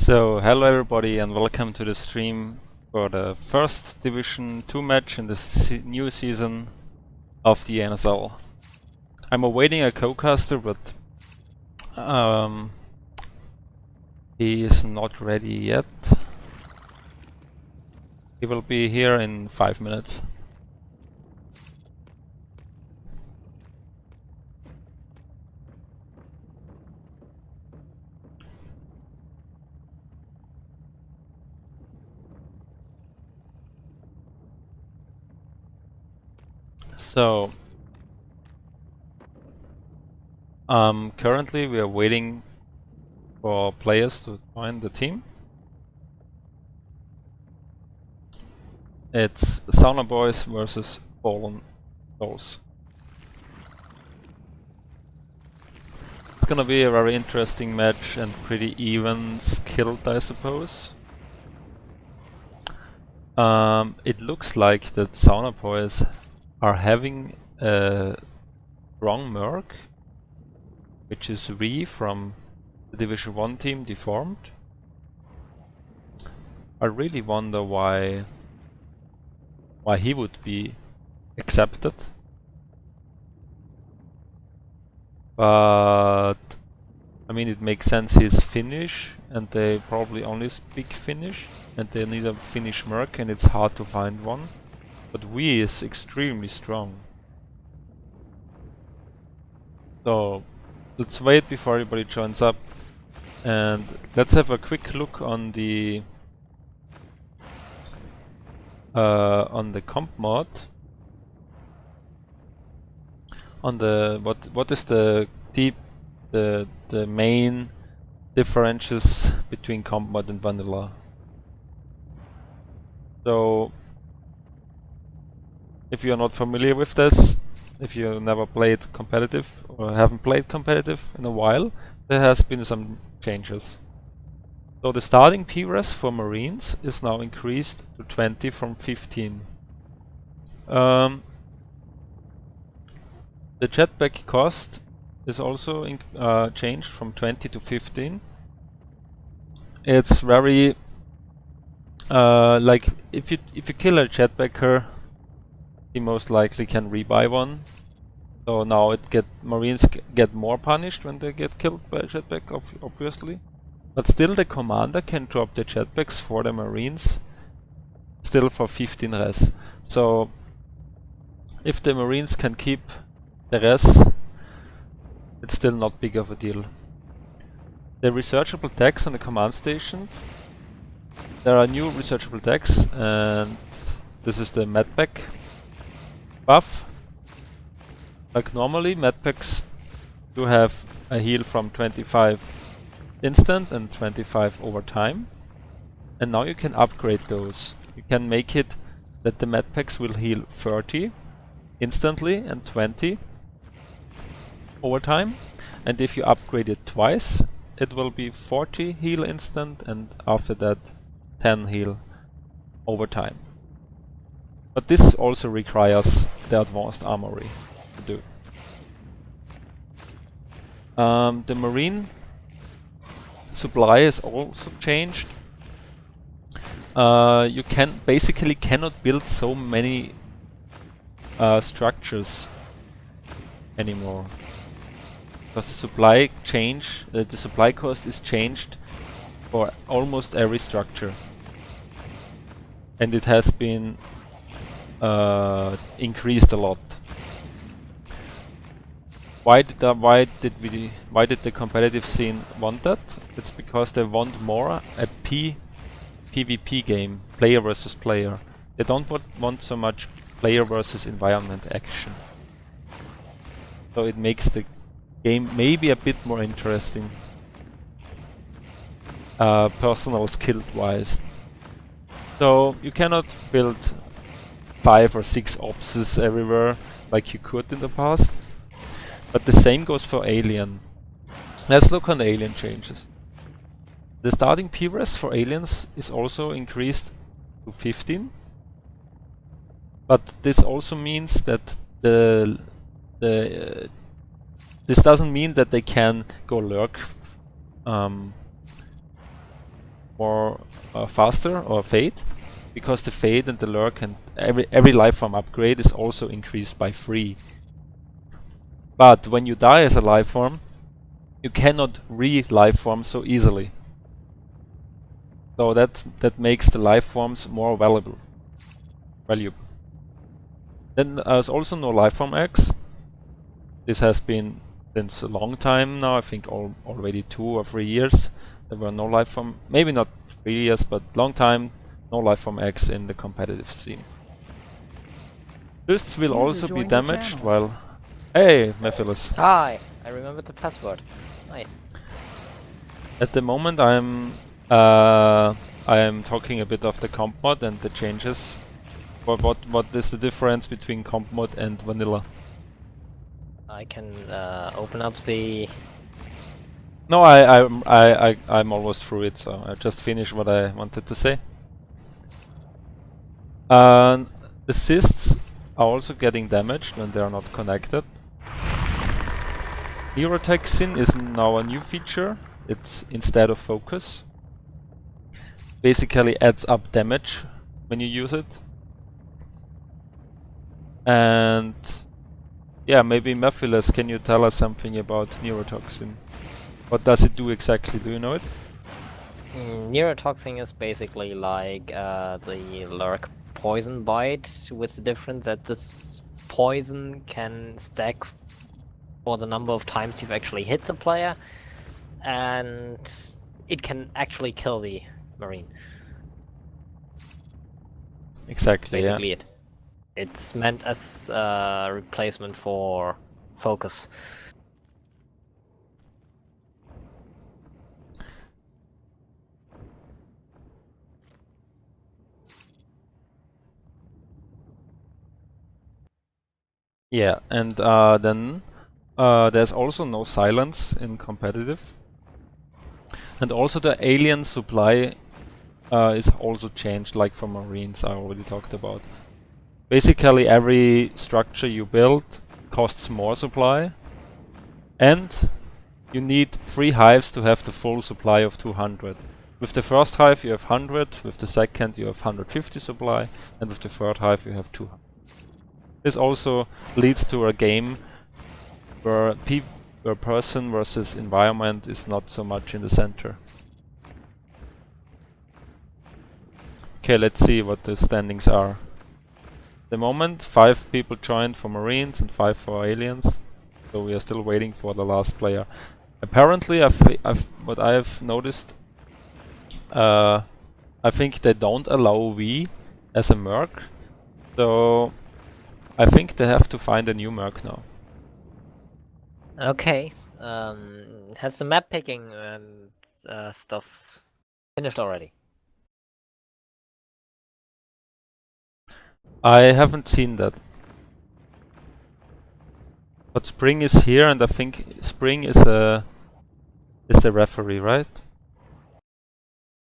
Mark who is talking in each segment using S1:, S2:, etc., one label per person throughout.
S1: So, hello everybody and welcome to the stream for the first Division 2 match in this new season of the NSL. I'm awaiting a co-caster, but he is not ready yet. He will be here in 5 minutes. So, currently we are waiting for players to join the team. It's Saunabois versus FaLLeN SouLs. It's gonna be a very interesting match and pretty even skilled, I suppose. It looks like that Saunabois are having a strong merc, which is V from the Division 1 team deformed. I really wonder why he would be accepted. But I mean, it makes sense, he's Finnish and they probably only speak Finnish and they need a Finnish merc and it's hard to find one. But V is extremely strong. So let's wait before everybody joins up and let's have a quick look on the comp mod. On the what is the main differences between comp mod and vanilla. So if you're not familiar with this, if you never played competitive or haven't played competitive in a while, there has been some changes. So the starting PRES for Marines is now increased to 20 from 15. The jetpack cost is also changed from 20 to 15. It's very like if you kill a jetpacker, he most likely can rebuy one. So now Marines get more punished when they get killed by a jetpack, obviously. But still the commander can drop the jetpacks for the Marines, still for 15 res. So if the Marines can keep the res, it's still not big of a deal. The researchable tags on the command stations, there are new researchable tags, and this is the medpack buff. Like normally medpacks do have a heal from 25 instant and 25 over time, and now you can upgrade those. You can make it that the medpacks will heal 30 instantly and 20 over time, and if you upgrade it twice it will be 40 heal instant and after that 10 heal over time. But this also requires the advanced armory to do. The marine supply is also changed. You basically cannot build so many structures anymore, because the supply cost is changed for almost every structure, and it has been increased a lot. Why did the competitive scene want that? It's because they want more a PvP game, player versus player. They don't want so much player versus environment action. So it makes the game maybe a bit more interesting, personal skill wise. So you cannot build 5 or 6 opses everywhere like you could in the past. But the same goes for Alien. Let's look on the Alien changes. The starting PRES for Aliens is also increased to 15. But this also means that this doesn't mean that they can go lurk more faster or fade, because the fade and the lurk and every life form upgrade is also increased by 3. But when you die as a life form, you cannot re-life form so easily. So that makes the life forms more valuable. Then there's also no life form X. This has been since a long time now, I think already 2 or 3 years. There were no life form, maybe not 3 years, but long time, no life form X in the competitive scene. This will also be damaged while... Hey, Mephilus.
S2: Hi, I remembered the password. Nice.
S1: At the moment I am talking a bit of the comp mod and the changes. What is the difference between comp mod and vanilla?
S2: I can open up the...
S1: No, I'm almost through it, so I just finished what I wanted to say. Assists are also getting damaged when they are not connected. Neurotoxin is now a new feature. It's instead of focus. Basically adds up damage when you use it. And yeah, maybe Mephilus, can you tell us something about neurotoxin? What does it do exactly? Do you know it?
S2: Neurotoxin is basically like the lurk poison bite, with the difference that this poison can stack for the number of times you've actually hit the player, and it can actually kill the marine.
S1: Exactly,
S2: Basically,
S1: yeah.
S2: it's meant as a replacement for focus.
S1: Yeah, and then there's also no silence in competitive. And also the alien supply is also changed, like for marines I already talked about. Basically every structure you build costs more supply, and you need 3 hives to have the full supply of 200. With the first hive you have 100, with the second you have 150 supply, and with the third hive you have 200. This also leads to a game where person versus environment is not so much in the center. Okay, let's see what the standings are. At the moment 5 people joined for marines and 5 for aliens, so we are still waiting for the last player. Apparently, what I have noticed, I think they don't allow V as a merc, so I think they have to find a new merc now.
S2: Okay, has the map picking and stuff finished already?
S1: I haven't seen that. But Spring is here, and I think Spring is the referee, right?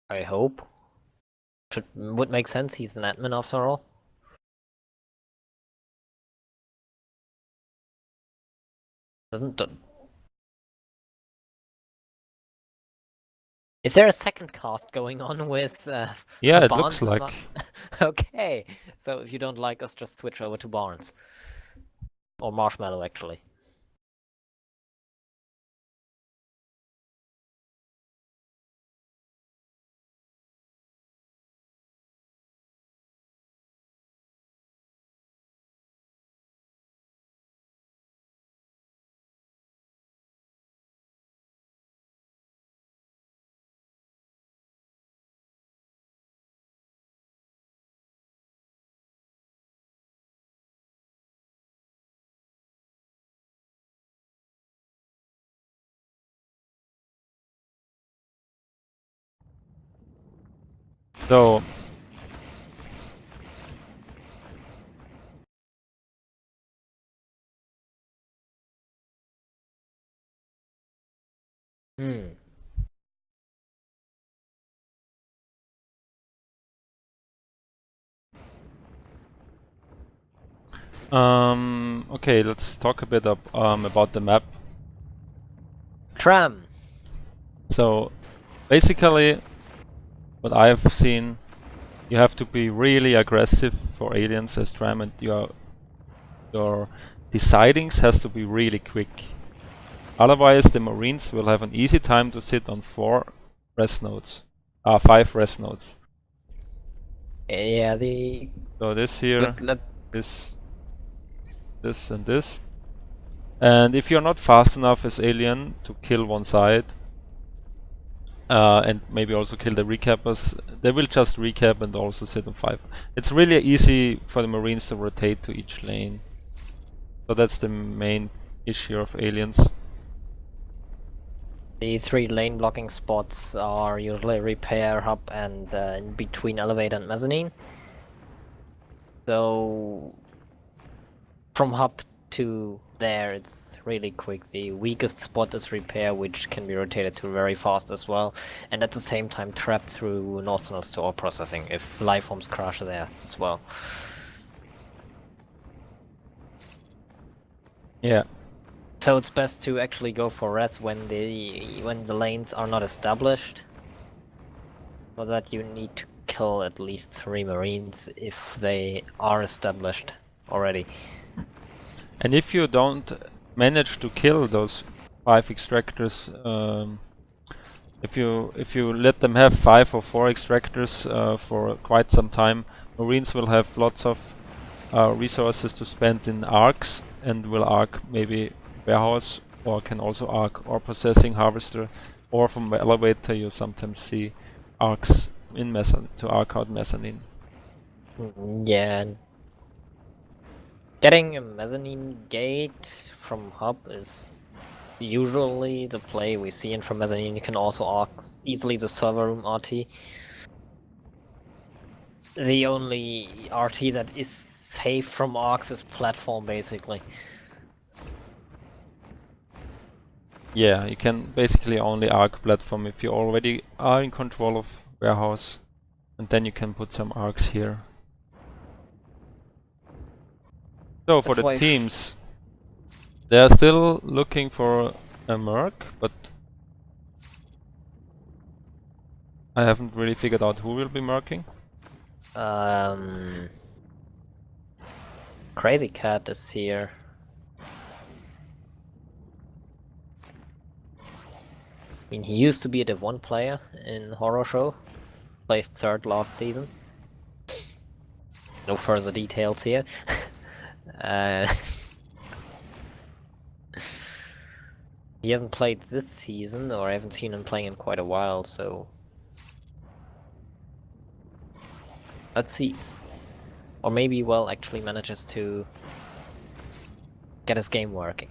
S2: I hope. Would make sense, he's an admin after all. Is there a second cast going on with
S1: Yeah, it looks
S2: Barnes
S1: like.
S2: Okay, so if you don't like us, just switch over to Barnes. Or Marshmallow, actually.
S1: So okay, let's talk a bit about the map.
S2: Tram!
S1: So basically But I've seen you have to be really aggressive for aliens as Tram, and your decidings has to be really quick. Otherwise, the Marines will have an easy time to sit on 5 rest nodes.
S2: Yeah,
S1: So this here, this, and this. And if you're not fast enough as alien to kill one side, and maybe also kill the recappers, they will just recap and also sit on 5. It's really easy for the Marines to rotate to each lane. So that's the main issue of aliens.
S2: The 3 lane blocking spots are usually repair, hub, and in between elevator and mezzanine. So from hub to there, it's really quick. The weakest spot is repair, which can be rotated to very fast as well, and at the same time trapped through North Tunnels to ore processing if life forms crash there as well.
S1: Yeah.
S2: So it's best to actually go for res when the lanes are not established. For that you need to kill at least 3 Marines if they are established already.
S1: And if you don't manage to kill those 5 extractors, if you let them have 5 or 4 extractors for quite some time, Marines will have lots of resources to spend in arcs, and will arc maybe warehouse, or can also arc ore processing harvester, or from the elevator you sometimes see arcs in mezzanine to arc out mezzanine.
S2: Yeah. Getting a mezzanine gate from hub is usually the play we see, and from mezzanine you can also arc easily the server room RT. The only RT that is safe from arcs is platform, basically.
S1: Yeah, you can basically only arc platform if you already are in control of warehouse, and then you can put some arcs here. So for the teams, they are still looking for a merc, but I haven't really figured out who will be mercing.
S2: Crazy Cat is here. I mean, he used to be a Div 1 player in Horror Show. Placed 3rd last season. No further details here. He hasn't played this season, or I haven't seen him playing in quite a while, so... Let's see. Or maybe, well, actually manages to get his game working.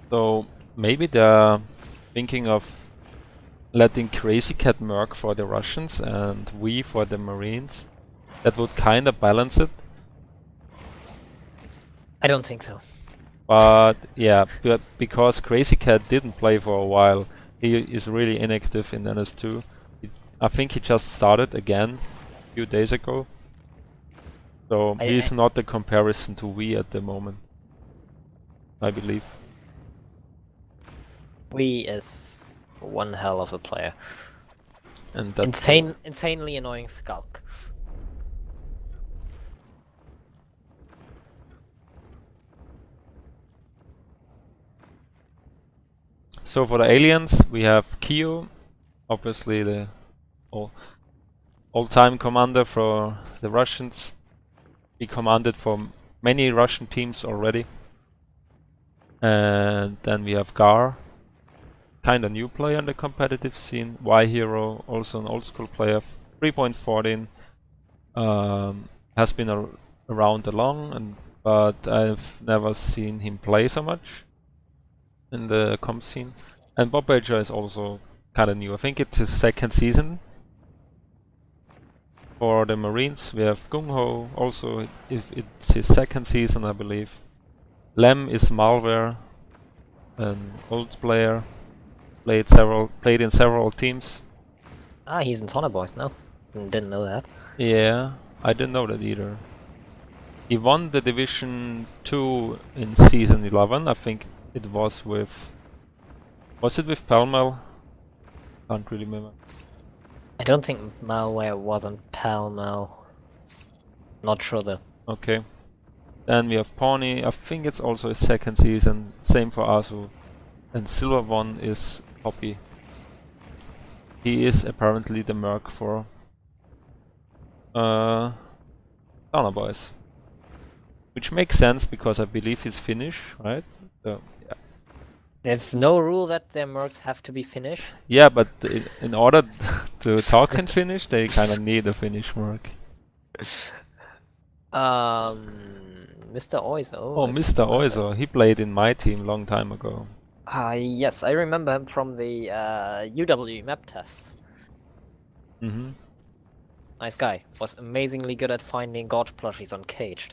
S1: So maybe they're thinking of letting Crazy Cat merc for the Russians and we for the Marines. That would kinda balance it.
S2: I don't think so.
S1: But yeah, because Crazy Cat didn't play for a while, he is really inactive in NS2. I think he just started again a few days ago. So he's not a comparison to we at the moment, I believe.
S2: We is one hell of a player.
S1: And
S2: insanely annoying Skulk.
S1: So for the aliens, we have Kyo, obviously the all-time commander for the Russians. He commanded for many Russian teams already. And then we have Gar, kinda new player in the competitive scene. Y-Hero, also an old school player, 3.14. Has been around along, but I've never seen him play so much in the comp scene. And Bob Badger is also kinda new. I think it's his 2nd season. For the Marines, we have Gung Ho, also if it's his 2nd season, I believe. Lem is Malware, an old player, played in several teams.
S2: Ah, he's in Saunabois now. Didn't know that.
S1: Yeah, I didn't know that either. He won the Division 2 in Season 11, I think it was with... Was it with FaLLeN? Can't really remember.
S2: I don't think Malware was on PAL-Mel. Not sure though.
S1: Okay. Then we have Pawnee, I think it's also his second season, same for Asu. And Silver one is Poppy. He is apparently the merc for Saunabois. Which makes sense because I believe he's Finnish, right? So, yeah.
S2: There's no rule that their mercs have to be Finnish.
S1: Yeah, but in order to talk in Finnish, they kind of need a Finnish merc.
S2: Mr. Oizo.
S1: Oh, Mr. Oizo, he played in my team long time ago.
S2: Yes, I remember him from the UW map tests.
S1: Mm-hmm.
S2: Nice guy. Was amazingly good at finding Gorge plushies on Caged.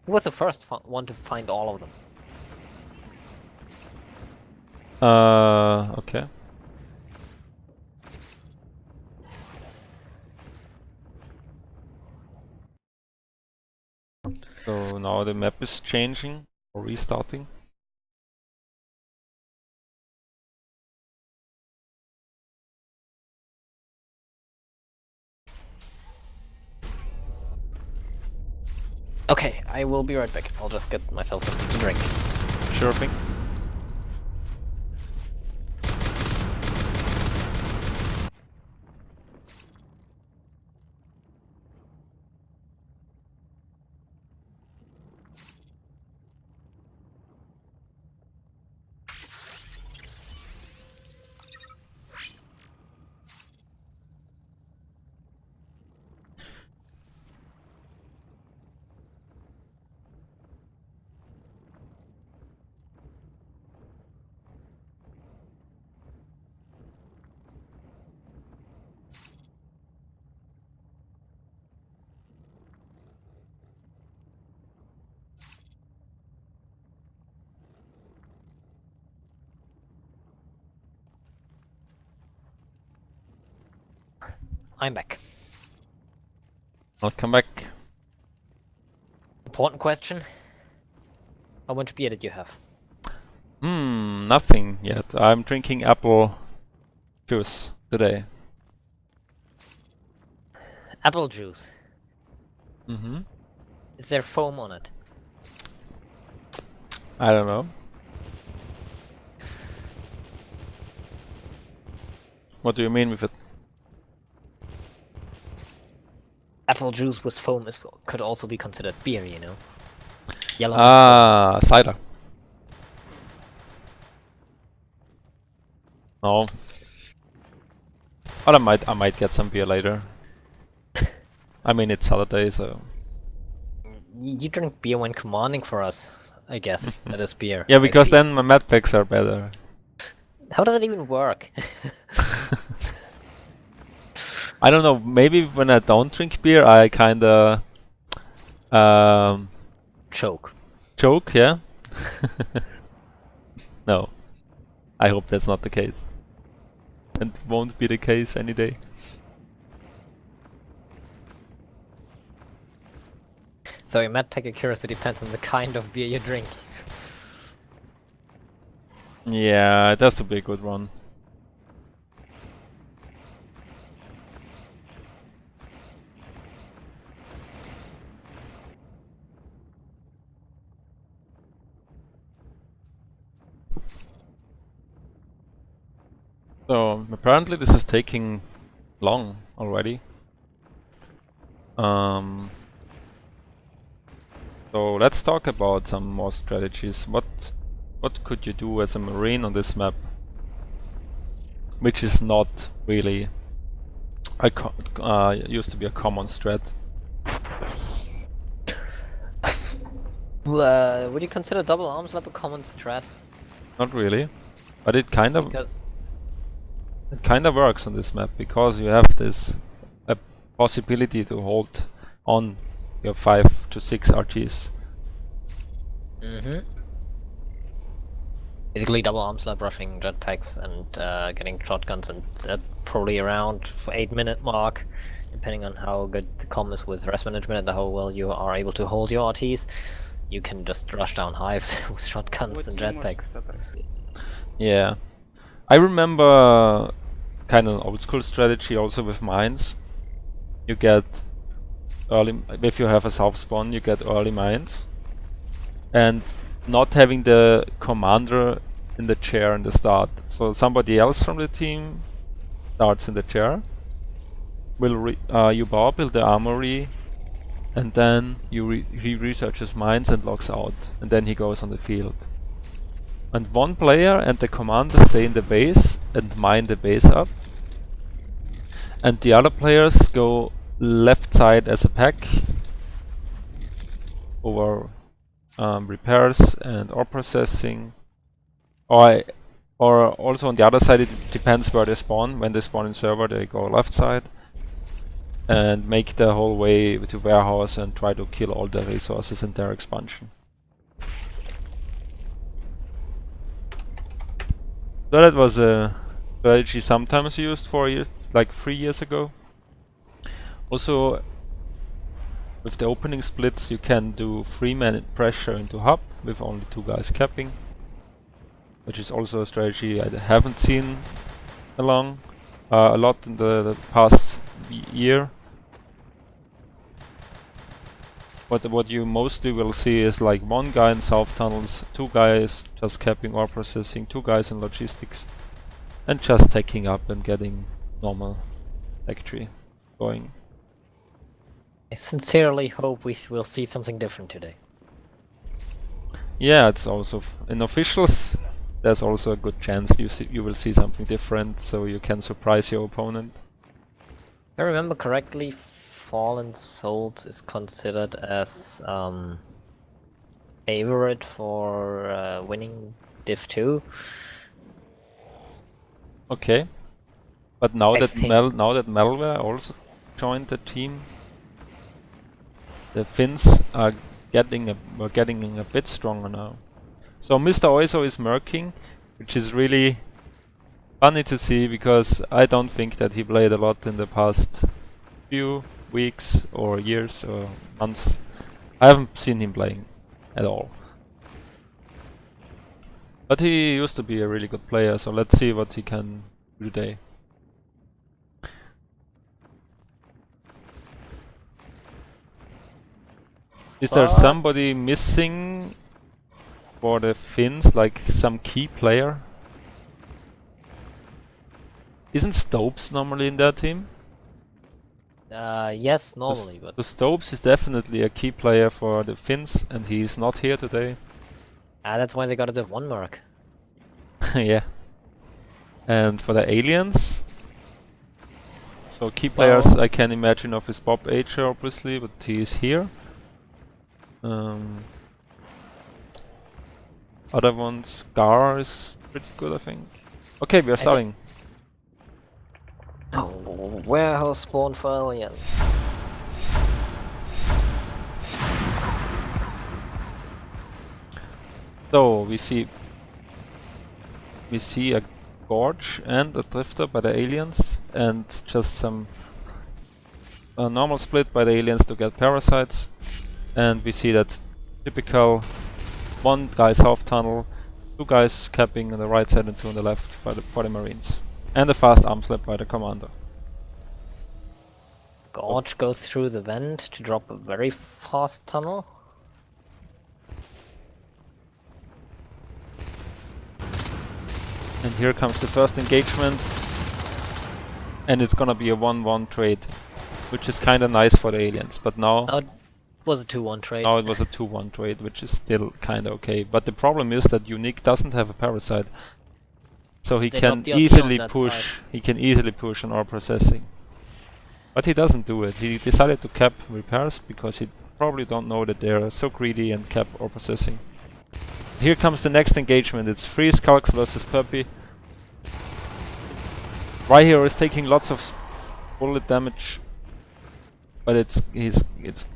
S2: He was the first one to find all of them.
S1: Okay. So now the map is changing or restarting.
S2: Okay, I will be right back. I'll just get myself something to drink.
S1: Sure thing.
S2: I'm back.
S1: Welcome back.
S2: Important question. How much beer did you have?
S1: Nothing yet. I'm drinking apple juice today.
S2: Apple juice.
S1: Mm-hmm.
S2: Is there foam on it?
S1: I don't know. What do you mean with it?
S2: Apple juice with foam could also be considered beer, you know? Yellow.
S1: Ah, cider. No. But I might get some beer later. I mean, it's Saturday, so...
S2: You drink beer when commanding for us, I guess. That is beer.
S1: Yeah, because then my med packs are better.
S2: How does it even work?
S1: I don't know, maybe when I don't drink beer, I kinda...
S2: Choke.
S1: Choke, yeah? No. I hope that's not the case. And won't be the case any day.
S2: So your med pack accuracy depends on the kind of beer you drink.
S1: Yeah, it has to be a good one. So apparently this is taking long already. So let's talk about some more strategies. What could you do as a marine on this map, which is not really used to be a common strat?
S2: Would you consider double arms lap a common strat?
S1: Not really, but it kind of works on this map because you have this possibility to hold on your 5 to 6 RTs.
S2: Basically double arm slap, rushing jetpacks and getting shotguns, and that probably around 8-minute mark, depending on how good the comm is with rest management and how well you are able to hold your RTs. You can just rush down hives with shotguns and jetpacks.
S1: Yeah. I remember kind of an old school strategy also with mines. You get early, if you have a south spawn, you get early mines. And not having the commander in the chair in the start. So somebody else from the team starts in the chair. You bar build the armory, and then he researches mines and logs out, and then he goes on the field. And one player and the commander stay in the base and mine the base up, and the other players go left side as a pack over repairs and ore processing, or also on the other side it depends where they spawn. When they spawn in server, they go left side and make the whole way to warehouse and try to kill all the resources in their expansion. So that was a strategy sometimes used for like 3 years ago. Also, with the opening splits, you can do 3-man pressure into hub with only 2 guys capping, which is also a strategy I haven't seen a lot in the past year. But what you mostly will see is like 1 guy in south tunnels, 2 guys just capping or processing, 2 guys in logistics, and just taking up and getting normal factory going.
S2: I sincerely hope we will see something different today.
S1: Yeah, it's also in officials. There's also a good chance you will see something different, so you can surprise your opponent.
S2: If I remember correctly, FaLLeN SouLs is considered as favorite for winning Div 2.
S1: Okay, but now that Malware also joined the team, the Finns are getting a bit stronger now. So Mr. Oizo is murking, which is really funny to see, because I don't think that he played a lot in the past few weeks or years or months. I haven't seen him playing at all. But he used to be a really good player, so let's see what he can do today. Is there somebody missing for the Finns, like some key player? Isn't Stopes normally in their team?
S2: Yes, normally, but...
S1: So Stopes is definitely a key player for the Finns, and he is not here today.
S2: that's why they got a Div 1 mark.
S1: Yeah. And for the aliens, so key players I can imagine of is Bob Ager obviously, but he is here. Other ones, Gar is pretty good, I think. Okay, we are starting.
S2: Oh, warehouse spawn for aliens.
S1: So we see a gorge and a drifter by the aliens, and just some normal split by the aliens to get parasites. And we see that typical 1 guy south tunnel, 2 guys capping on the right side and 2 on the left for the marines, and a fast arm slap by the commander.
S2: Gorge goes through the vent to drop a very fast tunnel.
S1: And here comes the first engagement, and it's gonna be a 1-1 trade, which is kinda nice for the aliens, but now...
S2: It was a 2-1 trade.
S1: Now it was a 2-1 trade, which is still kinda okay, but the problem is that Unique doesn't have a parasite, so he can easily push on ore processing. But he doesn't do it. He decided to cap repairs because he probably don't know that they're so greedy and cap ore processing. Here comes the next engagement. It's 3 Skulks versus Puppy. Ryhero is taking lots of bullet damage, but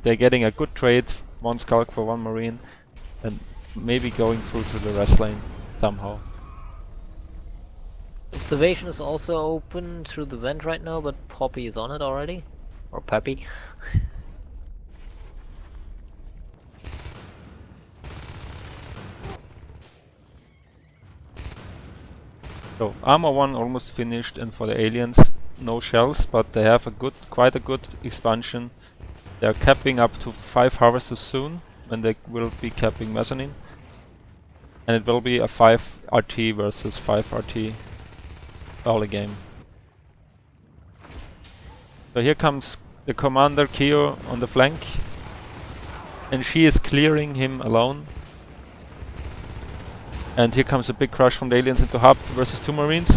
S1: they're getting a good trade. 1 Skulk for 1 Marine, and maybe going through to the rest lane somehow.
S2: Observation is also open through the vent right now, but Poppy is on it already. Or Peppy.
S1: So armor 1 almost finished, and for the aliens, no shells, but they have quite a good expansion. They're capping up to 5 harvesters soon, when they will be capping mezzanine. And it will be a 5 RT versus 5 RT early game. So here comes the commander Kyo on the flank, and she is clearing him alone. And here comes a big crush from the aliens into hub versus 2 marines.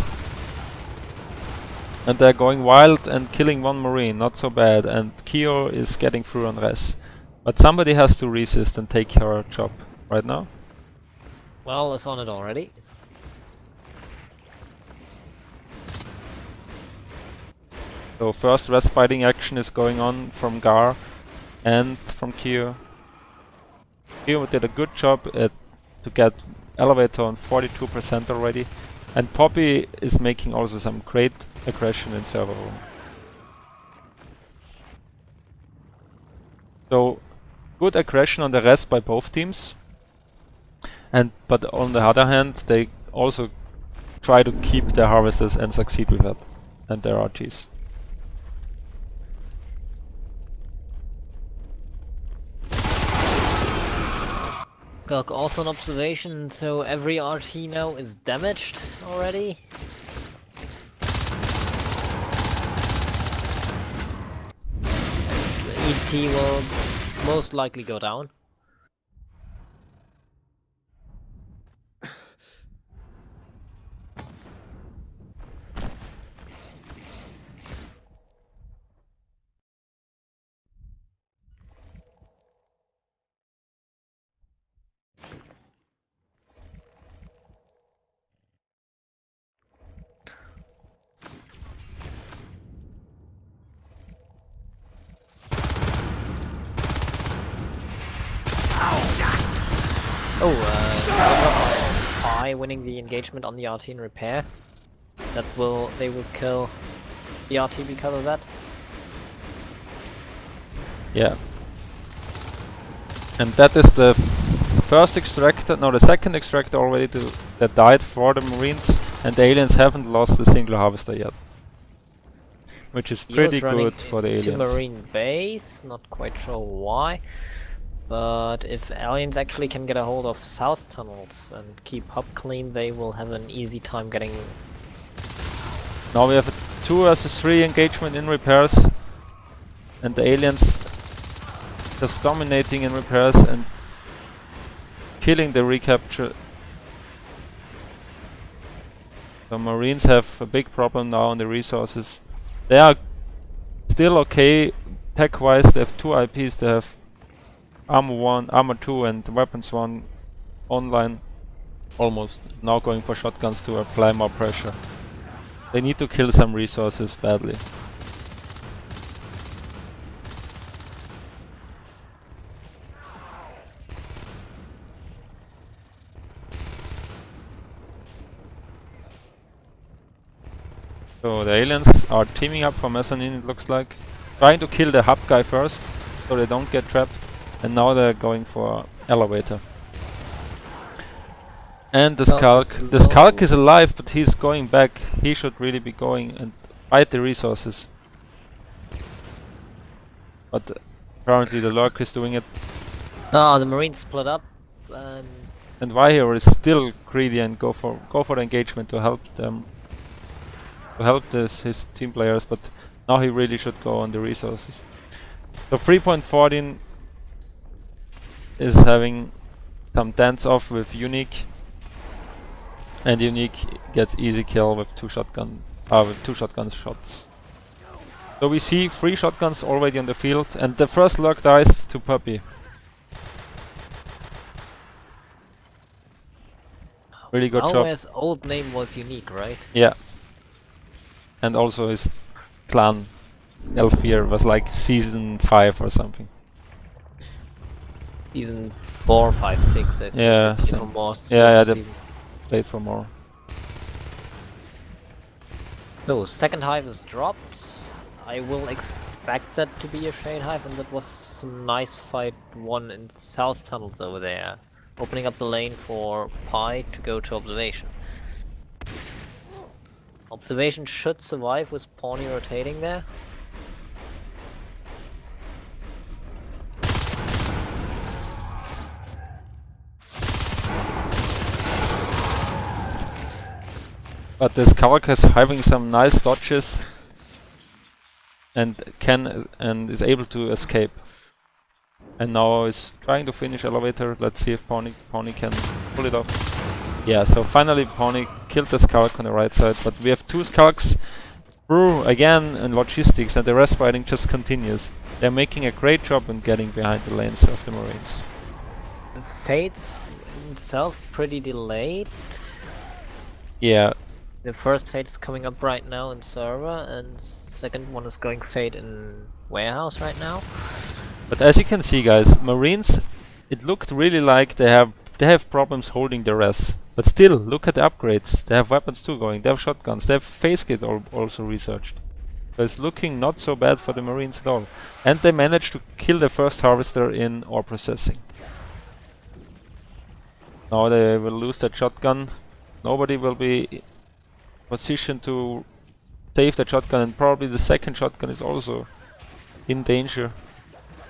S1: And they're going wild and killing 1 marine, not so bad, and Kyo is getting through on res. But somebody has to resist and take her job right now.
S2: Well, it's on it already.
S1: So first res biting action is going on from Gar and from Kyo. Kyo did a good job to get elevator on 42% already, and Poppy is making also some great aggression in server room. So good aggression on the res by both teams, but on the other hand they also try to keep their harvesters and succeed with that, and their RTs.
S2: Got also an observation, so every RT now is damaged already. The ET will most likely go down. Pi winning the engagement on the RT in repair. They will kill the RT because of that.
S1: Yeah. And that is the first extractor, no, the second extractor already that died for the marines, and the aliens haven't lost a single harvester yet. Which is pretty good for the aliens.
S2: To marine base, not quite sure why. But if aliens actually can get a hold of south tunnels and keep hub clean, they will have an easy time getting...
S1: Now we have a 2 versus 3 engagement in repairs, and the aliens just dominating in repairs and killing the recapture. The marines have a big problem now on the resources. They are still okay tech wise, they have 2 IPs, they have armor 1, armor 2 and weapons 1 online almost. Now going for shotguns to apply more pressure. They need to kill some resources badly. So the aliens are teaming up for mezzanine, it looks like. Trying to kill the hub guy first, so they don't get trapped. And now they're going for elevator. And the Skulk. The Skulk is alive, but he's going back. He should really be going and fight the resources. But apparently the Lurk is doing it.
S2: Ah, the marines split up.
S1: And Wahir is still greedy and go for the engagement to help them. To help his team players, but now he really should go on the resources. So 3.14 is having some dance off with Unique, and Unique gets easy kill with 2 shotgun shots. So we see 3 shotguns already on the field, and the first Lurk dies to Puppy. Really good job.
S2: His old name was Unique, right?
S1: Yeah. And also his clan Elfir was like season 5 or something.
S2: Season 4, 5, 6, I think.
S1: Yeah,
S2: For more
S1: yeah, they
S2: season.
S1: played for more.
S2: So, second hive is dropped. I will expect that to be a shade hive, and that was some nice fight won in south tunnels over there, opening up the lane for Pi to go to observation. Observation should survive with Pawnee rotating there.
S1: But this Kark is having some nice dodges and is able to escape. And now is trying to finish elevator. Let's see if Pawnee can pull it off. Yeah, so finally Pawnee killed the Skark on the right side, but we have two Skarks through again in logistics, and the rest fighting just continues. They're making a great job in getting behind the lanes of the Marines.
S2: Fate's itself pretty delayed.
S1: Yeah.
S2: The first Fate is coming up right now in server, and second one is going Fate in warehouse right now.
S1: But as you can see, guys, Marines, it looked really like they have problems holding the res. But still, look at the upgrades. They have weapons too going, they have shotguns, they have phase kit also researched. So it's looking not so bad for the Marines at all. And they managed to kill the first harvester in ore processing. Now they will lose that shotgun. Nobody will be positioned to save that shotgun, and probably the second shotgun is also in danger.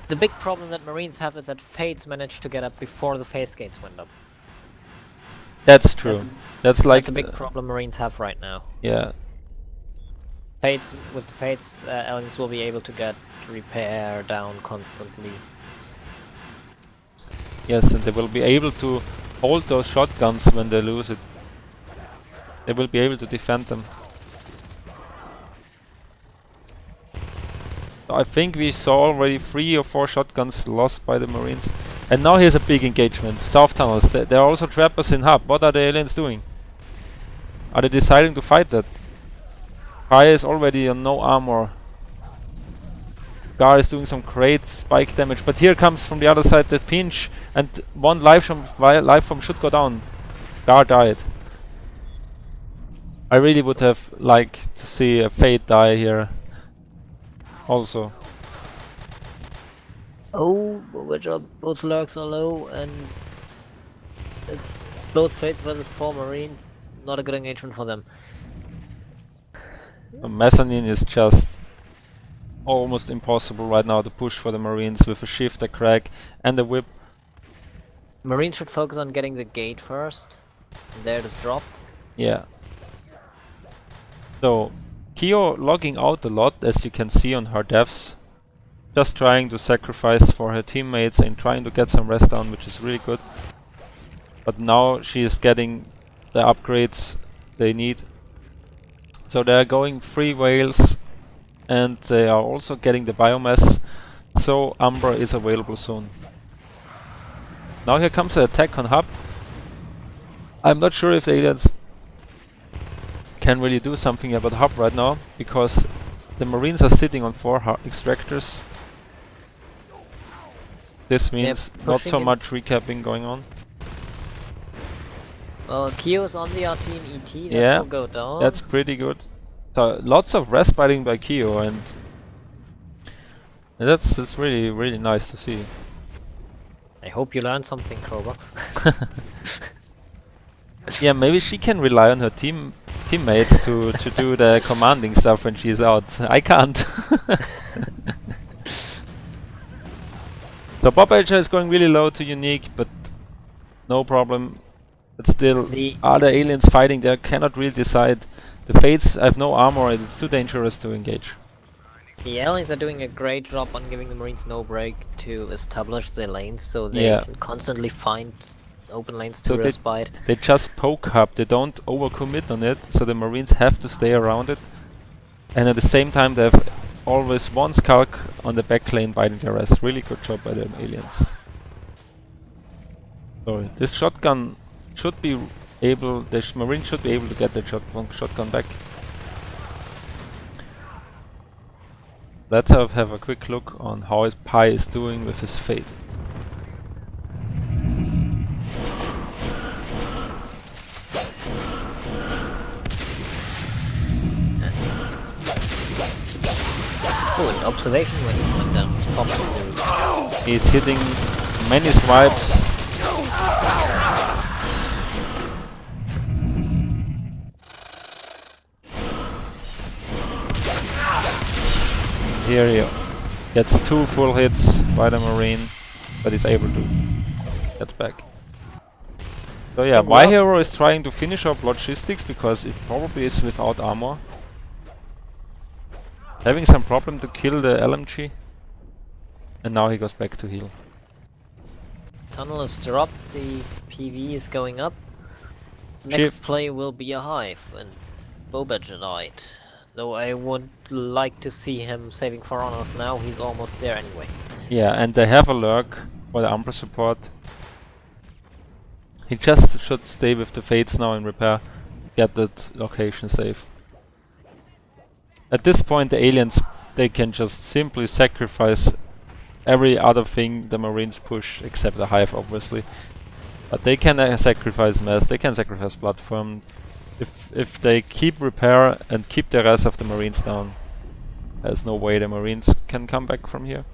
S2: The big problem that Marines have is that Fates managed to get up before the phase gates went up.
S1: That's true. That's
S2: a big problem Marines have right now.
S1: Yeah.
S2: Fates, with Fates, aliens will be able to get repair down constantly.
S1: Yes, and they will be able to hold those shotguns when they lose it. They will be able to defend them. So I think we saw already 3 or 4 shotguns lost by the Marines. And now here's a big engagement. South tunnels. There are also trappers in hub. What are the aliens doing? Are they deciding to fight that? Pi is already on no armor. Gar is doing some great spike damage. But here comes from the other side the pinch. And one life form should go down. Gar died. I really would have liked to see a Fate die here. Also.
S2: Oh, which are both lurks are low, and it's both Fates versus 4 Marines. Not a good engagement for them.
S1: The mezzanine is just almost impossible right now to push for the Marines with a shift, a crack, and a whip.
S2: Marines should focus on getting the gate first. And there it is dropped.
S1: Yeah. So, Kyo logging out a lot, as you can see on her deaths. Just trying to sacrifice for her teammates and trying to get some rest down, which is really good. But now she is getting the upgrades they need. So they are going 3 whales, and they are also getting the biomass. So Umbra is available soon. Now here comes the attack on hub. I'm not sure if the aliens can really do something about hub right now, because the Marines are sitting on 4 extractors. This means not so much recapping going on.
S2: Well, Kyo's on the RT and ET, that
S1: Yeah,
S2: will go down.
S1: that's pretty good. So lots of respiting by Kyo, and that's really nice to see.
S2: I hope you learned something, Krober.
S1: Yeah, maybe she can rely on her teammates to do the commanding stuff when she's out. I can't. So Bob Edger is going really low to unique, but no problem. But still, the other aliens fighting there cannot really decide. The Fates have no armor and it's too dangerous to engage.
S2: The aliens are doing a great job on giving the Marines no break to establish their lanes, so they can constantly find open lanes to respite.
S1: They just poke hub, they don't overcommit on it, so the Marines have to stay around it. And at the same time they have always one Skulk on the back lane biting the rest. Really good job by the aliens. So this shotgun should be able, the Marine should be able to get the shotgun back. Let's have a quick look on how his Pi is doing with his Fate.
S2: Observation when he's going down is probably
S1: He's hitting many swipes. Here he gets 2 full hits by the Marine, but he's able to get back. So yeah, Y Hero is trying to finish up logistics because it probably is without armor. Having some problem to kill the LMG. And now he goes back to heal.
S2: Tunnel is dropped, the PV is going up. Next play will be a Hive, and Bobadger died. Though I would like to see him saving for honors now, he's almost there anyway.
S1: Yeah, and they have a lurk for the Umbra support. He just should stay with the Fates now and repair, get that location safe. At this point the aliens, they can just simply sacrifice every other thing the Marines push, except the Hive obviously. But they can sacrifice mass, they can sacrifice platform. If they keep repair and keep the rest of the Marines down, there's no way the Marines can come back from here.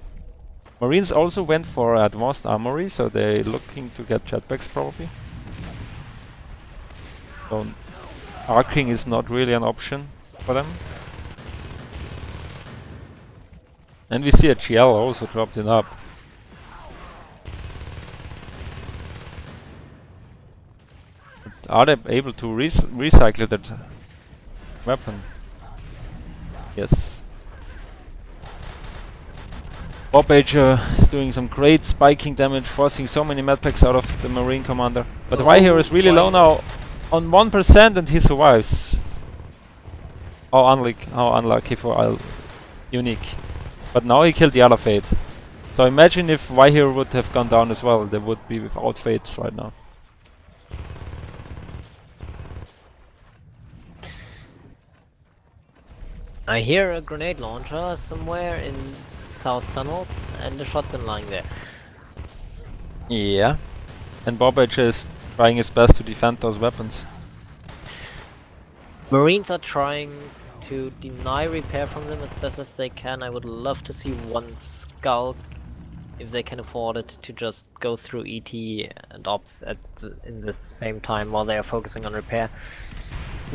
S1: Marines also went for advanced armory, so they're looking to get jetpacks probably. So arcing is not really an option for them. And we see a GL also dropped it up. But are they able to recycle that weapon? Yes. Bobadger is doing some great spiking damage, forcing so many medpacks out of the Marine commander. But Y Hero is really low now, on 1%, and he survives. How unlucky for Unique. But now he killed the other Fate. So imagine if Y Hero would have gone down as well, they would be without Fates right now.
S2: I hear a grenade launcher somewhere in south tunnels and a shotgun lying there.
S1: Yeah. And Bobadger is trying his best to defend those weapons.
S2: Marines are trying to deny repair from them as best as they can. I would love to see one Skull, if they can afford it, to just go through ET and Ops in the same time while they are focusing on repair.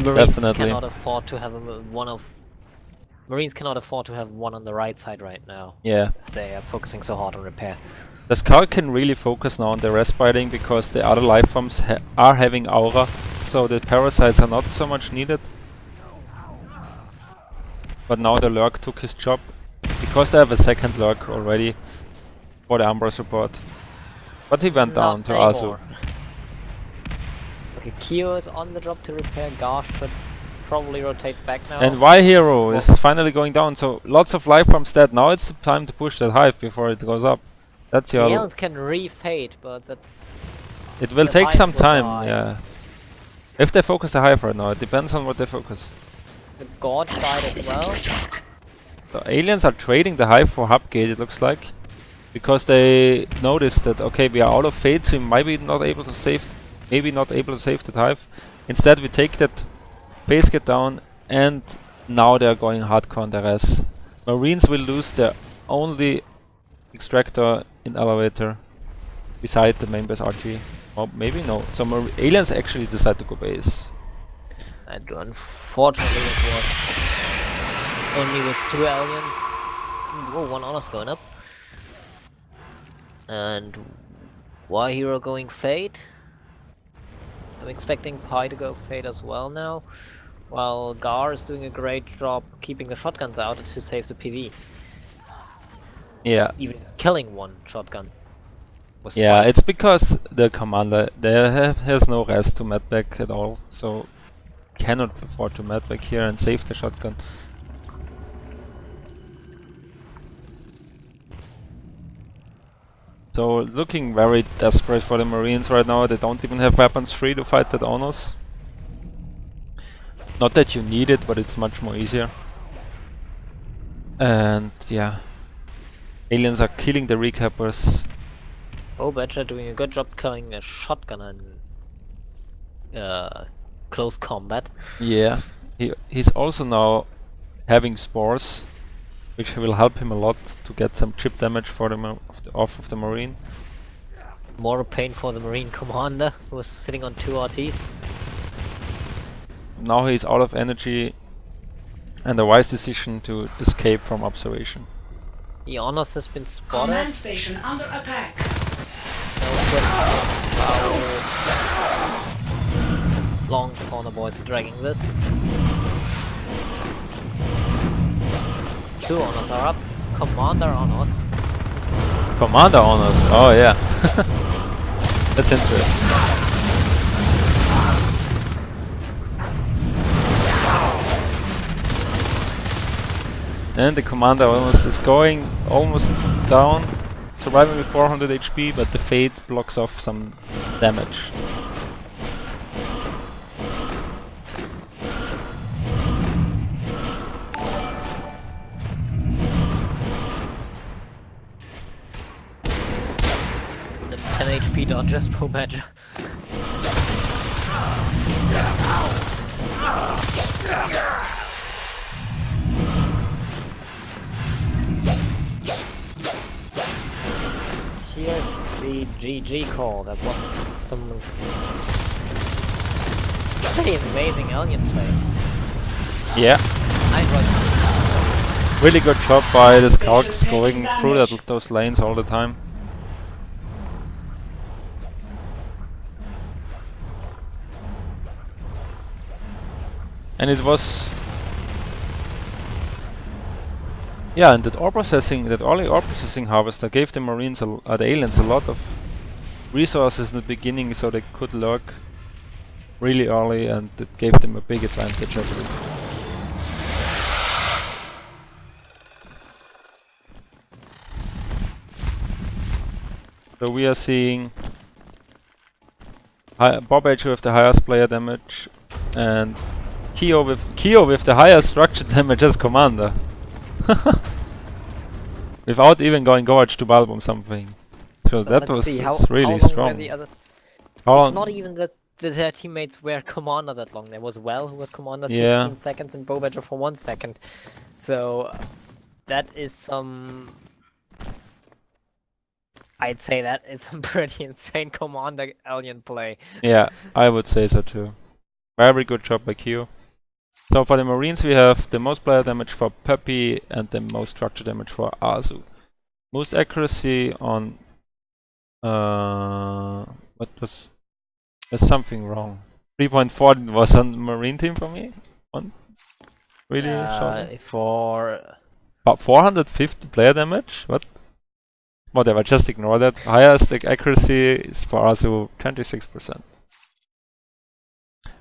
S2: Marines cannot afford to have Marines cannot afford to have one on the right side right now.
S1: Yeah.
S2: If they are focusing so hard on repair.
S1: The Skull can really focus now on the respiting because the other life forms are having aura, so the parasites are not so much needed. But now the Lurk took his job, because they have a second Lurk already for the Umbra support. But he went down to Azu.
S2: Okay, Kyo is on the drop to repair. Gar should probably rotate back now.
S1: And Y Hero is finally going down, so lots of life forms dead. Now it's the time to push that Hive before it goes up. That's your...
S2: The aliens can re-fade, but that...
S1: It will take some time, yeah. If they focus the Hive right now, it depends on what they focus.
S2: The Gorge died as well.
S1: The aliens are trading the Hive for Hubgate, it looks like. Because they noticed that, okay, we are out of Fates, we might be not able to save... Maybe not able to save that Hive. Instead we take that base get down, and now they are going hardcore on the res. Marines will lose their only extractor in elevator beside the main base RG. Or maybe no. So aliens actually decide to go base.
S2: And unfortunately it was only with 2 aliens. Whoa, 1 honor's going up. And Y Hero going Fade. I'm expecting Pi to go Fade as well now, while Gar is doing a great job keeping the shotguns out to save the PV.
S1: Yeah.
S2: Even killing 1 shotgun.
S1: Yeah, it's because the commander has no rest to medback at all, so cannot afford to medback here and save the shotgun. So looking very desperate for the Marines right now. They don't even have weapons free to fight that Onos. Not that you need it, but it's much more easier. And yeah, aliens are killing the recappers.
S2: Bobadger doing a good job killing a shotgun in close combat.
S1: Yeah, he's also now having spores. which will help him a lot to get some chip damage for the off of the Marine.
S2: More pain for the Marine commander, who was sitting on 2 RTs.
S1: Now he's out of energy, and a wise decision to escape from observation.
S2: The Honors has been spotted.
S3: Command station under attack.
S2: No question how long Saunabois are dragging this. 2 Honors are up. Commander Honors.
S1: Commander Honors, oh yeah. That's interesting. And the Commander Honors is going almost down, surviving with 400 HP, but the Fade blocks off some damage.
S2: The 10 HP dodges pro badger. Here's the GG call. That was some pretty amazing alien play.
S1: Yeah,
S2: Nice right.
S1: really good job by the scouts going through those lanes all the time. And it was... yeah, and that ore processing, that early ore processing harvester gave the Marines, the aliens, a lot of resources in the beginning, so they could lurk really early, and it gave them a big advantage, I believe. So we are seeing Bob Edge with the highest player damage, and Kyo with the highest structure damage as commander. Without even going Gorge to Balbum something. So that was really strong.
S2: It's not even that their teammates were commander that long. There was Well, who was commander 16 seconds, and Bobadger for 1 second. So that is some... I'd say that is some pretty insane commander alien play.
S1: Yeah, I would say so too. Very good job by Q. So for the Marines we have the most player damage for Peppy and the most structure damage for Azu. Most accuracy on... what was... there's something wrong. 3.4 was on Marine team for me? Really?
S2: For...
S1: About 450 player damage? What? Whatever, just ignore that. Highest accuracy is for Azu 26%.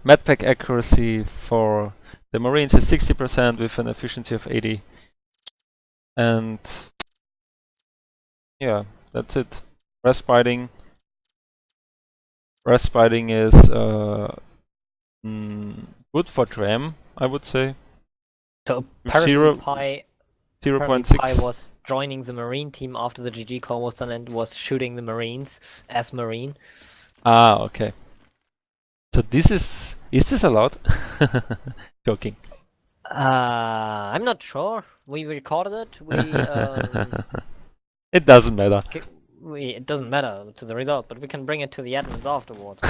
S1: Medpack accuracy for the Marines is 60% with an efficiency of 80. And yeah, that's it. Respite is good for Dram, I would say.
S2: So apparently Pi
S1: 0.6
S2: was joining the Marine team after the GG call was done and was shooting the Marines as Marine.
S1: Ah, okay. So this is this allowed? Joking.
S2: I'm not sure. We recorded it.
S1: It doesn't matter.
S2: It doesn't matter to the result, but we can bring it to the admins afterwards.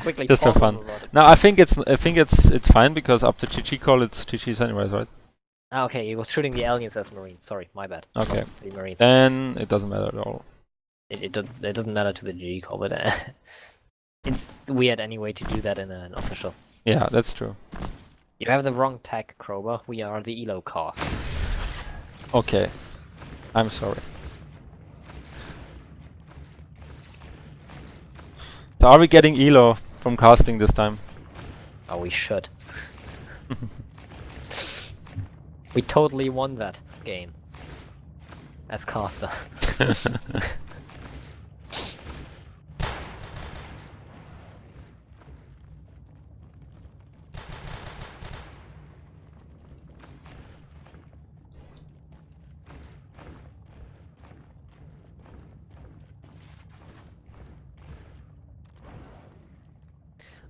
S2: Quickly
S1: just for fun.
S2: about it.
S1: No, I think it's fine because after GG call it's GG's anyways, right?
S2: Ah, okay, he was shooting the aliens as Marines. Sorry, my bad.
S1: Okay.
S2: The Marines.
S1: Then it doesn't matter at all.
S2: It doesn't matter to the GG call, but it's weird anyway to do that in an official.
S1: Yeah, that's true.
S2: You have the wrong tag, Krober. We are the Elo cast.
S1: Okay. I'm sorry. So are we getting Elo from casting this time?
S2: Oh, we should. We totally won that game. As caster.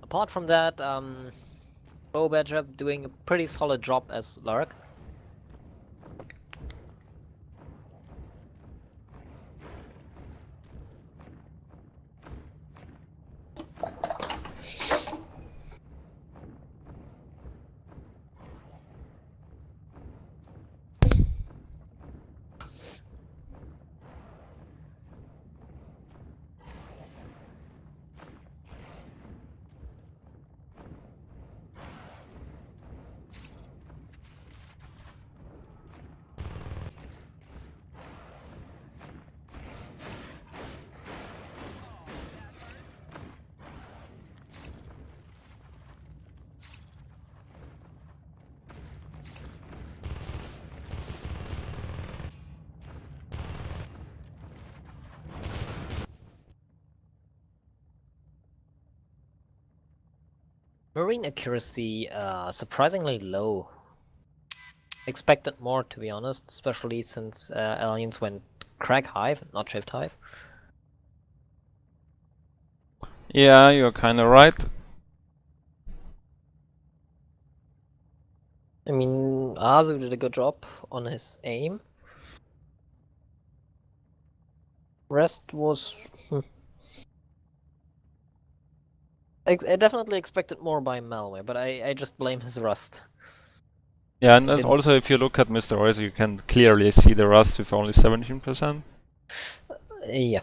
S2: Apart from that, Bobadger doing a pretty solid job as Lurk. Marine accuracy, surprisingly low. Expected more, to be honest, especially since aliens went crack hive, not shift hive.
S1: Yeah, you're kinda right.
S2: I mean, Azu did a good job on his aim. Rest was... I definitely expected more by Malware, but I just blame his rust.
S1: Yeah, and
S2: Didn't
S1: also if you look at Mr. Oyster, you can clearly see the rust with only 17%.
S2: Yeah.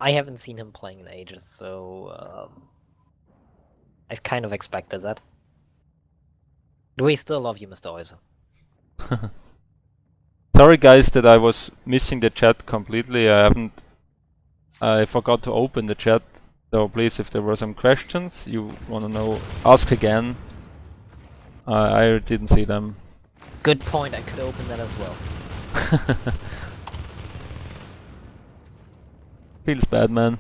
S2: I haven't seen him playing in ages, so I've kind of expected that. We still love you, Mr. Oyster.
S1: Sorry guys that I was missing the chat completely. I forgot to open the chat. So please, if there were some questions you wanna know, ask again. I didn't see them.
S2: Good point, I could open that as well.
S1: Feels bad, man.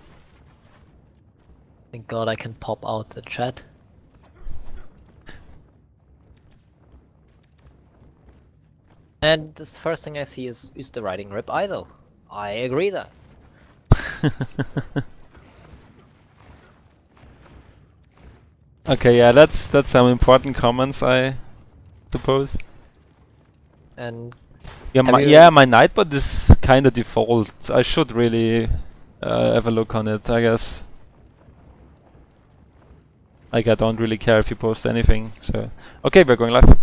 S2: Thank God I can pop out the chat. And the first thing I see is the writing rip ISO. I agree that.
S1: Okay, yeah, that's some important comments, I suppose.
S2: And
S1: Yeah, my Nightbot is kinda default. I should really have a look on it, I guess. Like, I don't really care if you post anything, so... Okay, we're going live.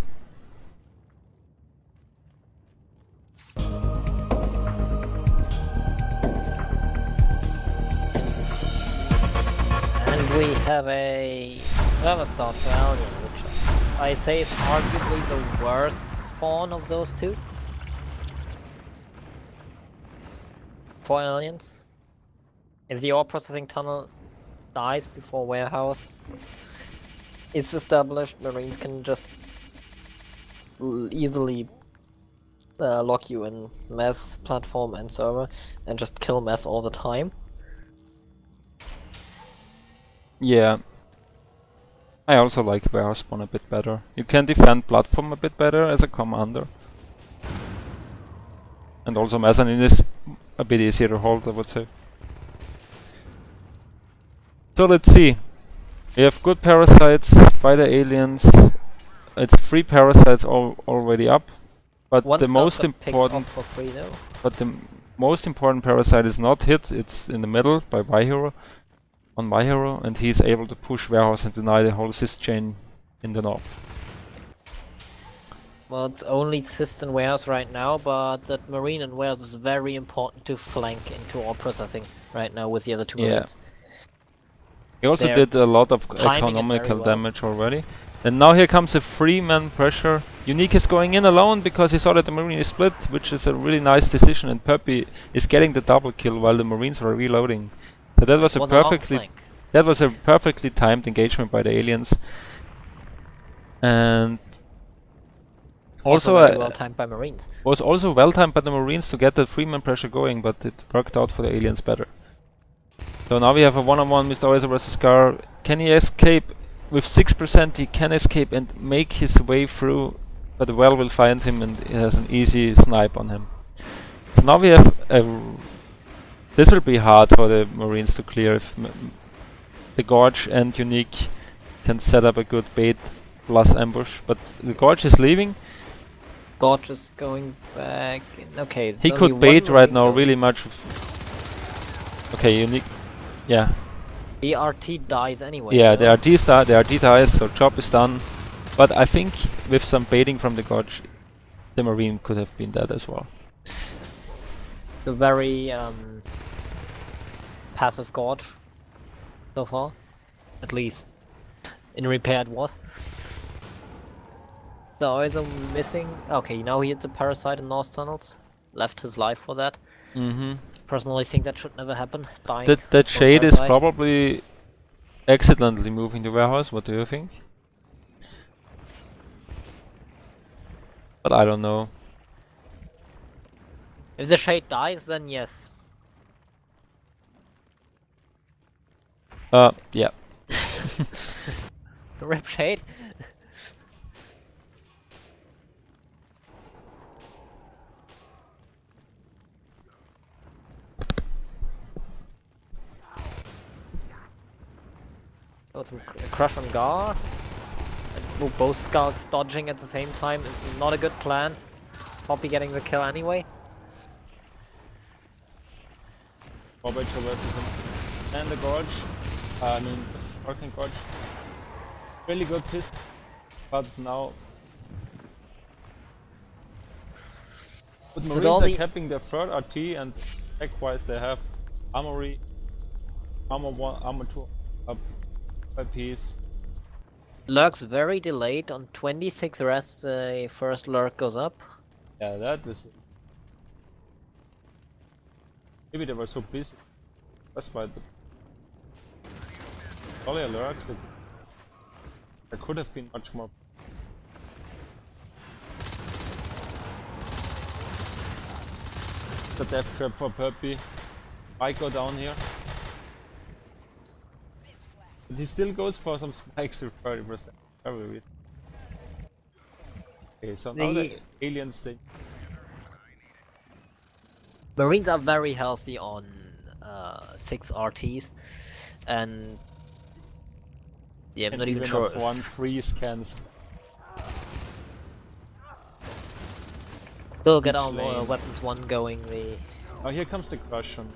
S2: And we have a server start for Alien, which I say is arguably the worst spawn of those two. For aliens. If the ore processing tunnel dies before warehouse, it's established, Marines can just easily lock you in mass platform and server and just kill mass all the time.
S1: Yeah. I also like warehouse spawn a bit better. You can defend platform a bit better as a commander. And also mezzanine is a bit easier to hold, I would say. So let's see. We have good parasites by the aliens. It's 3 parasites already up. But
S2: One
S1: the
S2: star
S1: most
S2: got picked
S1: important
S2: off for free though.
S1: but the most important parasite is not hit, it's in the middle by Y-Hero. On Y-Hero, and he's able to push warehouse and deny the whole sys chain in the north.
S2: Well, it's only Sys and warehouse right now, but that marine and warehouse is very important to flank into ore processing right now with the other two marines.
S1: He also
S2: They're
S1: did a lot of
S2: timing it very
S1: economical
S2: well.
S1: damage already. And now here comes a 3-man pressure. Unique is going in alone because he saw that the marine is split, which is a really nice decision, and Puppy is getting the double kill while the marines were reloading. So that was a perfectly timed engagement by the aliens. And also
S2: very well timed by marines.
S1: was also well timed by the marines to get the 3-man pressure going, but it worked out for the aliens better. So now we have a one-on-one Mr. Oyster versus Scar. Can he escape? With 6% he can escape and make his way through, but the well will find him and it has an easy snipe on him. So now we have this will be hard for the marines to clear if the Gorge and Unique can set up a good bait plus ambush, but the Gorge is leaving.
S2: Gorge is going back. Okay,
S1: He could bait right now really much. Okay, Unique. Yeah.
S2: The RT dies anyway.
S1: Yeah,
S2: so.
S1: the RT dies, so job is done. But I think with some baiting from the Gorge, the Marine could have been dead as well.
S2: The very passive Gorge so far. At least in repair it was. The also missing. Okay, now he hit the parasite in North Tunnels. Left his life for that. Personally think that should never happen. Dying
S1: That shade is
S2: parasite.
S1: probably accidentally moving the warehouse. What do you think? But I don't know.
S2: If the shade dies, then yes.
S1: Yeah.
S2: Rip Shade. Got some crush on Gar. And both scouts dodging at the same time is not a good plan. Poppy getting the kill anyway.
S1: Robert versus him. And the Gorge. I mean, Sparking Gorge. Really good piss. But now. But Marines
S2: all
S1: are
S2: the-
S1: capping their third RT, and tech-wise they have Armory, Armor 1, Armor 2 up by piece.
S2: Lurk's very delayed on 26 rests. First lurk goes up.
S1: Yeah, that is. Maybe they were so busy. That's why the. All your lurks, there could have been much more. The death trap for Perpy. Might go down here. But he still goes for some spikes with 30%. Very risky. Okay, so now the aliens they.
S2: Marines are very healthy on 6 RTs, and yeah, I'm
S1: Can
S2: not even sure.
S1: have 1-3 scans.
S2: We'll get
S1: each
S2: our
S1: lane.
S2: weapons 1 going.
S1: Oh, here comes the crush on.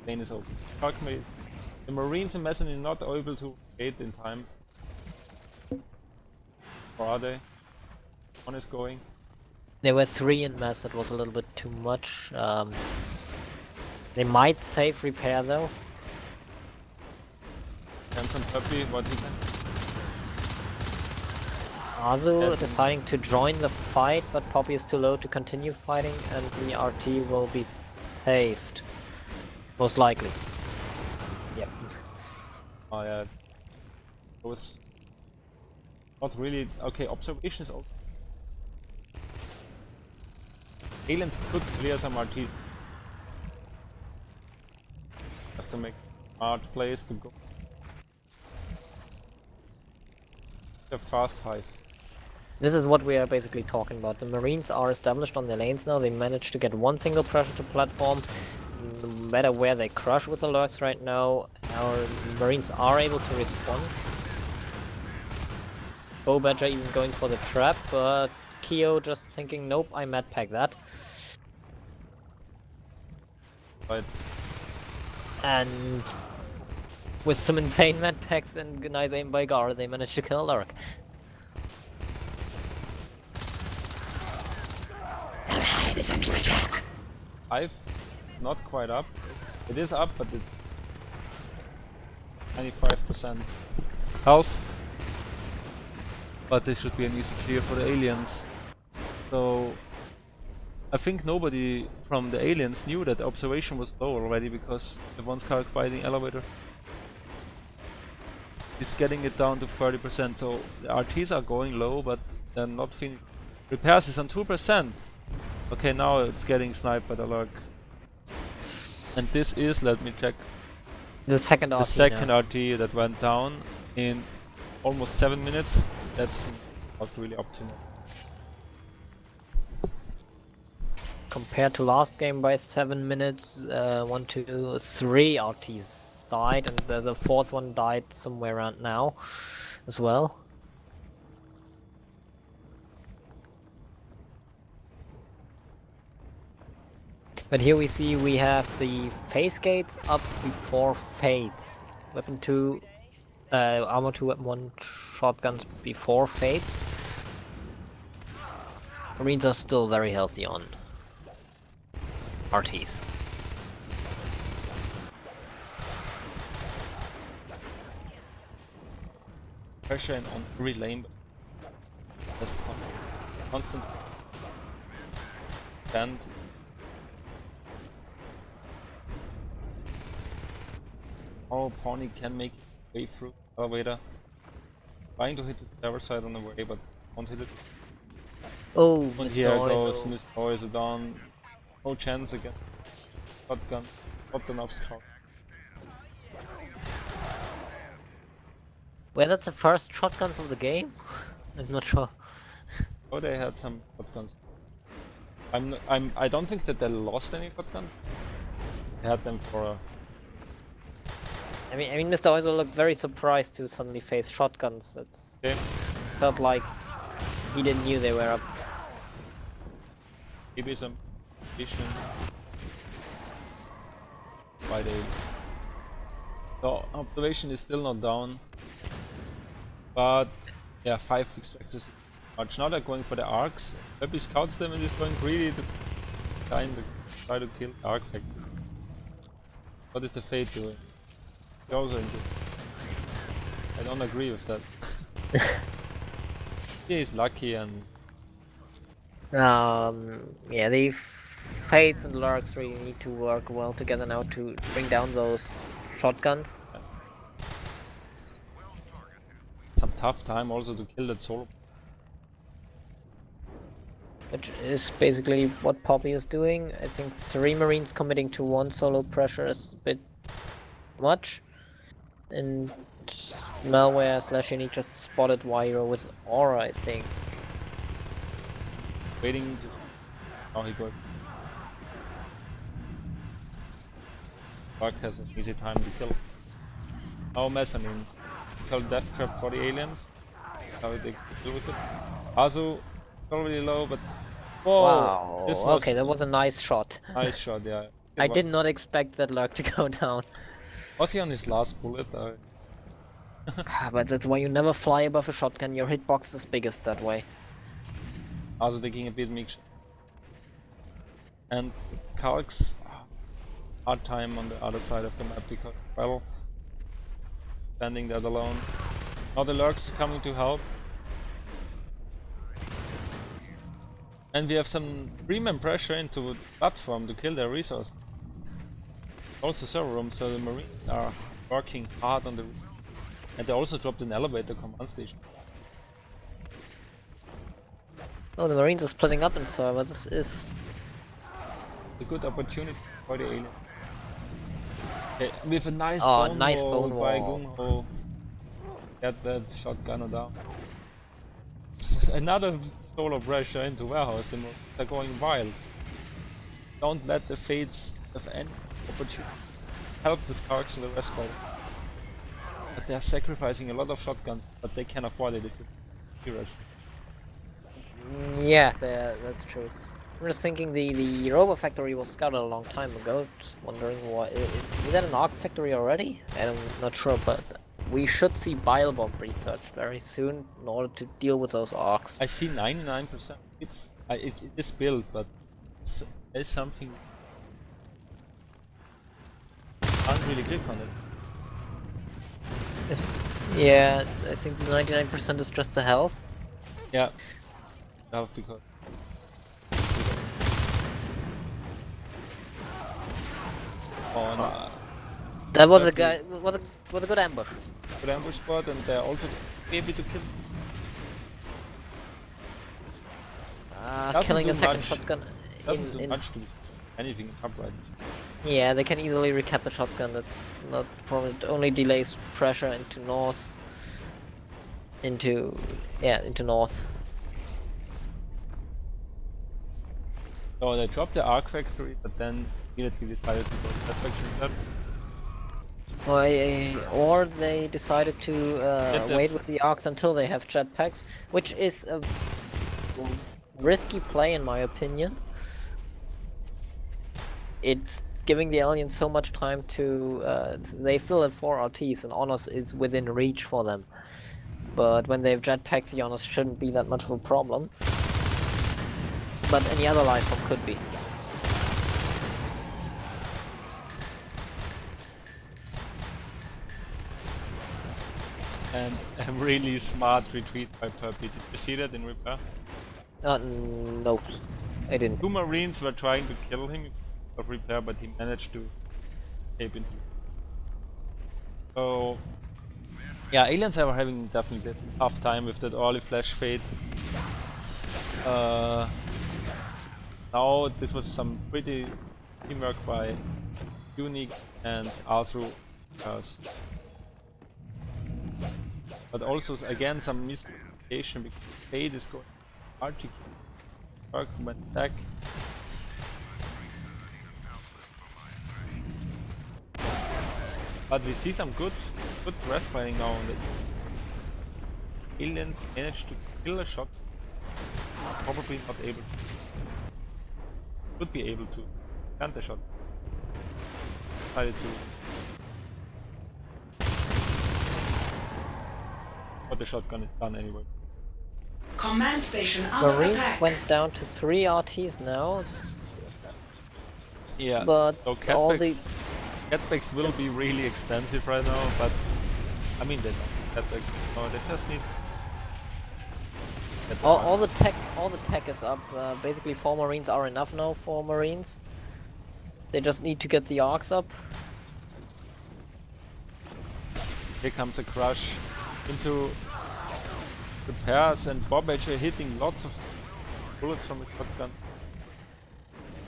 S1: Lane is open. The Marines and Messin are not able to wait in time. Or are they? One is going.
S2: There were 3 in mass, that was a little bit too much. They might save repair though.
S1: And some Puppy, what he can.
S2: Azu
S1: Yes.
S2: deciding to join the fight, but Poppy is too low to continue fighting, and the RT will be saved. Most likely. Yep.
S1: Oh yeah. It was not really okay. Observation is open. Aliens could clear some RTs. Have to make smart plays to go. A fast hive.
S2: This is what we are basically talking about. The Marines are established on their lanes now. They managed to get 1 single pressure to platform. No matter where they crush with the lurks right now, our Marines are able to respond. Bow Badger even going for the trap, but Keo just thinking, nope, I mad pack that.
S1: Right.
S2: And with some insane mad packs and nice aim by Gar, they managed to kill Lurk.
S1: Hive, not quite up. It is up, but it's 95% health. But this should be an easy clear for the aliens. So I think nobody from the aliens knew that the observation was low already, because the one scout by the elevator is getting it down to 30%. So the RTs are going low, but they're not finished. Repairs is on 2%. Okay, now it's getting sniped by the Lurk. And this is, let me check,
S2: The second RT
S1: the second
S2: now.
S1: RT that went down in almost 7 minutes. That's not really optimal.
S2: Compared to last game by 7 minutes, 1, 2, 3 RTs died, and the fourth one died somewhere around now as well. But here we see we have the phase gates up before Fates. Weapon 2, armor 2, weapon 1, shotguns before Fates. Marines are still very healthy on RTs.
S1: Pressure on every lane. That's constant. And our Pony can make it way through elevator. Trying to hit the tower side on the way, but won't hit it.
S2: Oh,
S1: And
S2: Mr.
S1: here goes
S2: Oizo.
S1: Mr. Oizo down. No chance again. Shotgun. Not enough scout.
S2: Were that the first shotguns of the game? I'm not sure.
S1: Oh, they had some shotguns. I don't think that they lost any shotguns. They had them for a...
S2: I mean, Mr. Oizo looked very surprised to suddenly face shotguns. It's
S1: Okay.
S2: felt like he didn't knew they were up.
S1: Maybe some vision. Why they... The observation is still not down. But yeah, 5 extractors much. Now they're going for the arcs. Maybe scouts them and is going greedy to try to kill the arc factor. What is the Fate doing? He also into... I don't agree with that. He is lucky and...
S2: Yeah, the Fates and Lurks really need to work well together now to bring down those shotguns.
S1: some tough time also to kill that solo.
S2: Which is basically what Poppy is doing. I think 3 Marines committing to 1 solo pressure is a bit much. And Malware / Unique just spotted Wyro with Aura, I think.
S1: Waiting to... Oh, he got... Bug has an easy time to kill. Oh, mezzanine. Called Death Trap for the aliens. How they deal with it. Azu, probably low, but... Whoa!
S2: Wow,
S1: This was
S2: okay, that was a nice shot.
S1: nice shot, yeah.
S2: I did not expect that Lurk to go down.
S1: Was he on his last bullet?
S2: But that's why you never fly above a shotgun, your hitbox is biggest that way.
S1: Also taking a bit mixed. And Kalk's hard time on the other side of the map because, well, standing there alone. Now the Lurks coming to help. And we have some Freeman pressure into the platform to kill their resource. Also server room, so the Marines are working hard on the... And they also dropped an elevator command station.
S2: Oh, the Marines are splitting up in server, this is...
S1: A good opportunity for the alien. Okay, with a nice
S2: nice
S1: bone
S2: bone
S1: by
S2: wall.
S1: Gung Ho. Get that shotgunner down. Another solo pressure into warehouse, they're going wild. Don't let the Fates have any opportunity. Help the Skarks to the rescue. But they're sacrificing a lot of shotguns, but they can afford it if it's heroes.
S2: Yeah, that's true. I'm just thinking the Robo Factory was scouted a long time ago, just wondering why... Is that an Arc Factory already? I'm not sure, but we should see Bile Bomb research very soon in order to deal with those Arcs.
S1: I see 99%. It is built, but there's something... Can't really click on it.
S2: Yeah, I think the 99% is just the health.
S1: Yeah. No, because... Oh no.
S2: That was a guy. Was a good ambush.
S1: Good ambush spot, and they're also able to kill.
S2: Killing
S1: do
S2: a second
S1: much.
S2: shotgun.
S1: Doesn't do much to anything upright.
S2: Yeah, they can easily recap the shotgun. That's not a problem. It only delays pressure into north. Into north.
S1: So they dropped the Arc Factory, but then immediately decided to go to that faction instead.
S2: Or they decided to wait with the arcs until they have jetpacks, which is a risky play in my opinion. It's giving the aliens so much time to... they still have 4 RTs and Honors is within reach for them. But when they have jetpacks, the Honors shouldn't be that much of a problem. But any other life form could be.
S1: And a really smart retreat by Purpy. Did you see that in repair?
S2: No, I didn't.
S1: 2 Marines were trying to kill him of repair, but he managed to escape into... So... Yeah, aliens are having definitely a tough time with that early flash fade. Now this was some pretty teamwork by Unique and Azu, because But also again some miscommunication because Fade is going hard to work when attack. But we see some good rest planning now on the aliens managed to kill a shot. Probably not able to. Would be able to plant the shot. Decided to. But the shotgun is done anyway.
S3: Command station under
S2: Marines
S3: attack.
S2: went down to 3 RTs now.
S1: Yeah,
S2: But
S1: so
S2: all the
S1: catbacks will be really expensive right now, but I mean they don't catbacks. No, they just need get the
S2: all
S1: money.
S2: the tech is up. Basically 4 Marines are enough now for Marines. They just need to get the arcs up.
S1: Here comes a crush into the pairs and Bob actually hitting lots of bullets from his shotgun.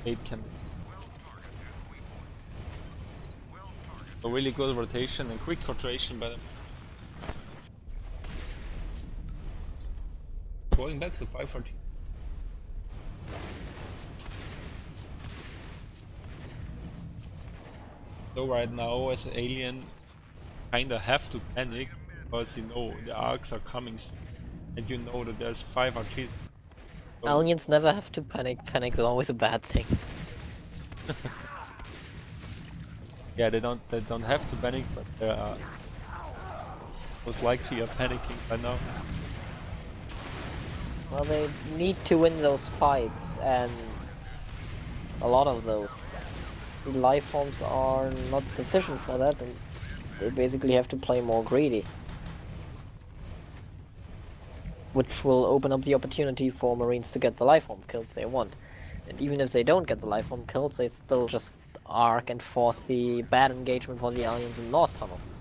S1: 8 can. A really good rotation and quick rotation by them. Falling back to 514. So right now as an alien kinda have to panic because you know the arcs are coming and you know that there's 5 RTs. So
S2: Aliens never have to panic. Panic is always a bad thing.
S1: yeah, they don't have to panic, but they are most likely are panicking by now.
S2: Well, they need to win those fights, and a lot of those. The life forms are not sufficient for that, and they basically have to play more greedy. Which will open up the opportunity for Marines to get the life form killed they want. And even if they don't get the life form killed, they still just arc and force the bad engagement for the aliens in North Tunnels.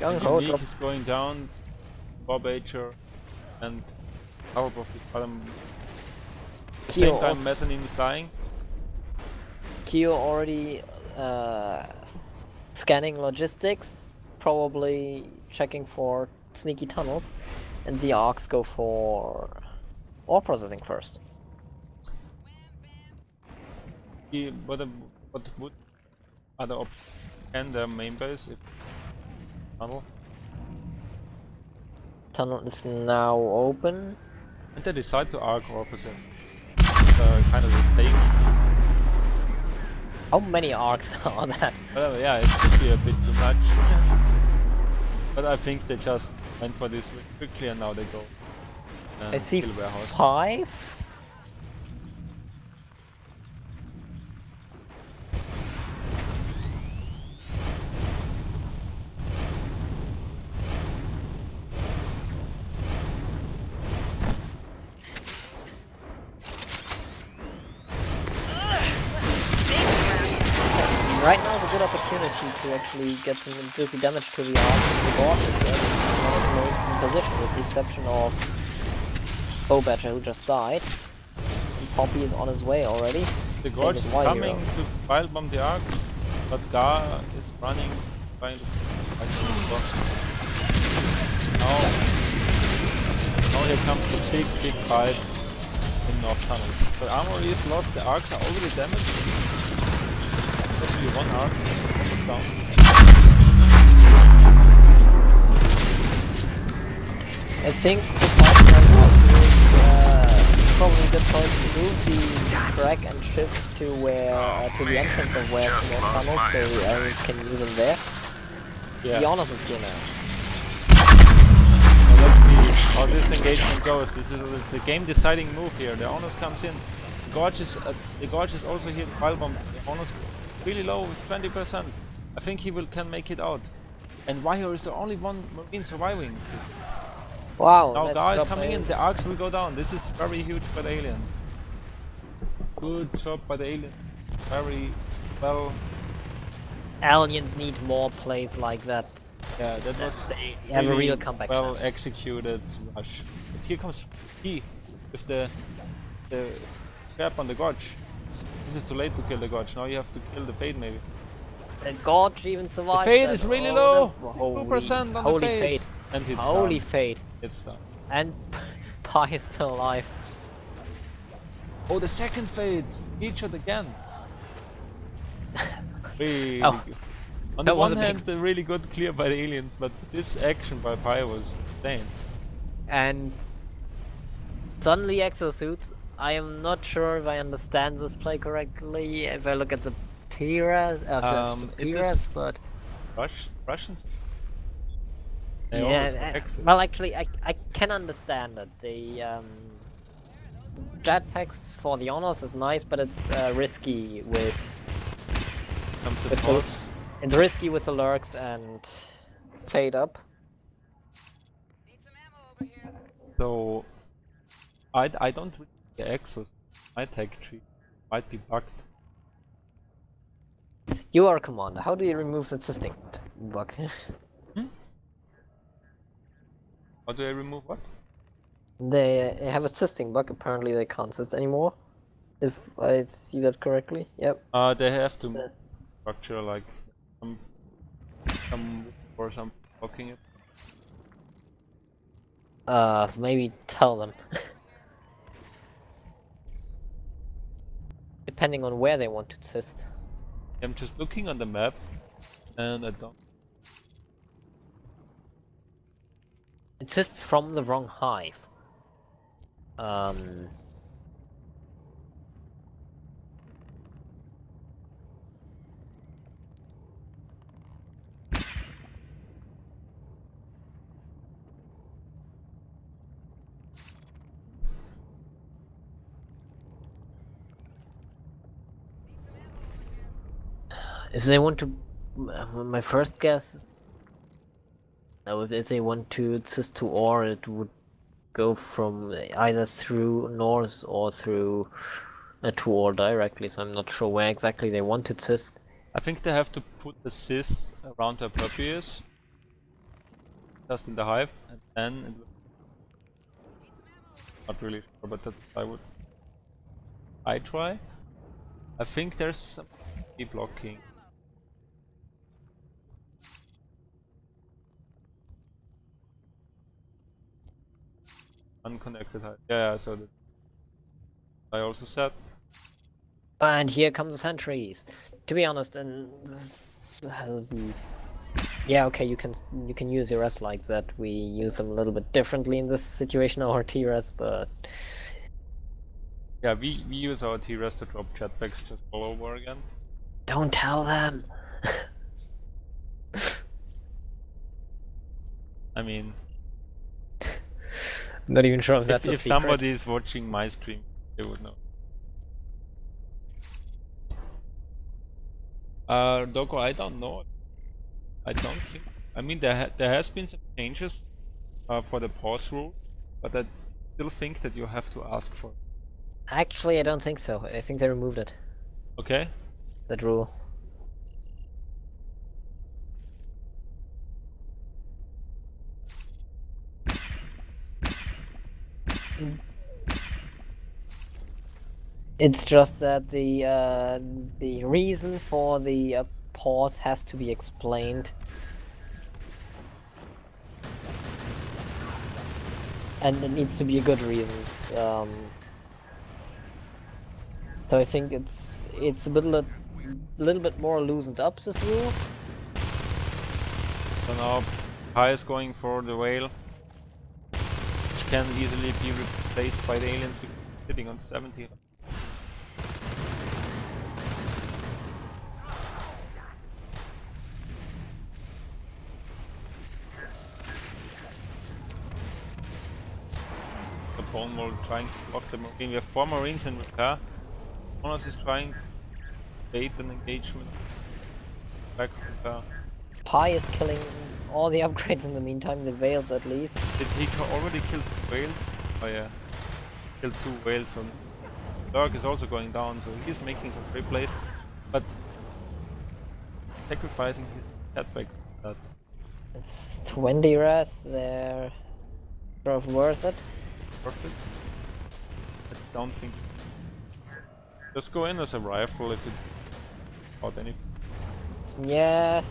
S2: Young Ho
S1: Unique
S2: drops
S1: is going down, Bob Ager and Saunabois is bottom. At the
S2: Kyo
S1: same time
S2: also-
S1: Mezzanine is dying.
S2: Kyo already scanning logistics, probably checking for sneaky tunnels, and the arcs go for ore processing first.
S1: What would other options and their main base if tunnel?
S2: Tunnel is now open.
S1: And they decide to arc or opposite. Kind of the same.
S2: How many arcs are that?
S1: Well, yeah, it could be a bit too much. But I think they just went for this really quickly and now they go.
S2: I see
S1: kill warehouse.
S2: 5. Right now is a good opportunity to actually get some juicy damage to the arms and the gorges. One of the Marines in position, with the exception of Bow Badger, who just died. And Poppy is on his way already.
S1: The
S2: Same
S1: Gorge
S2: as
S1: is
S2: Y
S1: coming
S2: Hero.
S1: to pile bomb the arcs, but Gar is running, trying to fight the block. Now here comes the big fight in North Tunnels. The armory is lost, the arcs are already damaged. Especially one arc is down.
S2: I think the fight right now is probably a good point to move the track and shift to where to the entrance of where the North Tunnel, so the aliens can use them there.
S1: Yeah.
S2: The Honors is here now.
S1: Now let's see how this engagement goes. This is the game deciding move here. The Honors comes in. The Gorge is also here to pile bomb. The Honors really low with 20%. I think he can make it out. And Wire is the only one Marine surviving.
S2: Wow,
S1: Now
S2: nice
S1: Gar is
S2: job
S1: coming
S2: by-
S1: in, the arcs will go down. This is very huge by the aliens. Good job by the aliens. Very well.
S2: Aliens need more plays like that.
S1: Yeah, that was
S2: They have a
S1: really
S2: real comeback
S1: well
S2: chance.
S1: executed rush. But here comes he with the trap on the Gorge. This is too late to kill the Gorge. Now you have to kill the Fade maybe.
S2: The Gorge even
S1: The
S2: survives.
S1: Fade
S2: that.
S1: is really
S2: Oh,
S1: low.
S2: no.
S1: 2% on the
S2: Holy
S1: Fade.
S2: Fade.
S1: And it's
S2: Holy
S1: done.
S2: Fade.
S1: It's done.
S2: And Pi is still alive.
S1: Oh, the second Fades. Featured again. Really
S2: Oh,
S1: good. On
S2: that
S1: the
S2: was
S1: one
S2: a big-
S1: hand, the really good clear by the aliens, but this action by Pi was insane.
S2: And suddenly exosuits. I am not sure if I understand this play correctly. If I look at the Tiras,
S1: It is-
S2: Tiras, but
S1: Russians? They always
S2: yeah.
S1: exit.
S2: Well, actually, I can understand it. The jetpacks for the honors is nice, but it's risky with
S1: Comes the
S2: with
S1: pause.
S2: it's risky with the lurks and fade up.
S1: So I don't read the Exos. My tech tree might be bugged.
S2: You are a commander. How do you remove the existing bug?
S1: How do I remove what?
S2: They have a system bug. Apparently, they can't system anymore. If I see that correctly. Yep.
S1: They have to move structure like some or something blocking it.
S2: Maybe tell them. Depending on where they want to cyst.
S1: I'm just looking on the map, and I don't.
S2: It cysts from the wrong hive. If they want to, my first guess is, if they want to cyst to ore, it would go from either through north or through to ore directly. So I'm not sure where exactly they want to cyst.
S1: I think they have to put the cysts around their puppies, just in the hive, and then it will... Not really sure, but that's what I try. I think there's some blocking. Unconnected hive. Yeah, so that I also said.
S2: And here come the sentries. To be honest, and yeah, okay, you can use your S like that. We use them a little bit differently in this situation, our T-Res, but
S1: Yeah, we use our T-Res to drop jetpacks just all over again.
S2: don't tell them.
S1: I mean,
S2: Not even sure if that's a
S1: if
S2: secret.
S1: somebody is watching my stream, they would know. Doko, I don't know. I don't think. I mean, there has been some changes for the pause rule, but I still think that you have to ask for it.
S2: Actually, I don't think so. I think they removed it.
S1: Okay?
S2: That rule. It's just that the reason for the pause has to be explained, and it needs to be a good reason. So I think it's a little bit more loosened up, this rule.
S1: So now Pi is going for the whale, which can easily be replaced by the aliens sitting on 70. The Bone Wall trying to block the marine. We have 4 marines in repair. Jonas is trying to bait an engagement. Back of repair.
S2: Pi is killing all the upgrades in the meantime, the Whales at least.
S1: Did he already kill 2 whales? Oh yeah. Killed 2 whales, so Lurk is also going down, so he's making some great plays. But sacrificing his jetpack that.
S2: It's 20 res, they're sort of worth it.
S1: Perfect. I don't think. Just go in as a rifle if it got any.
S2: Yeah.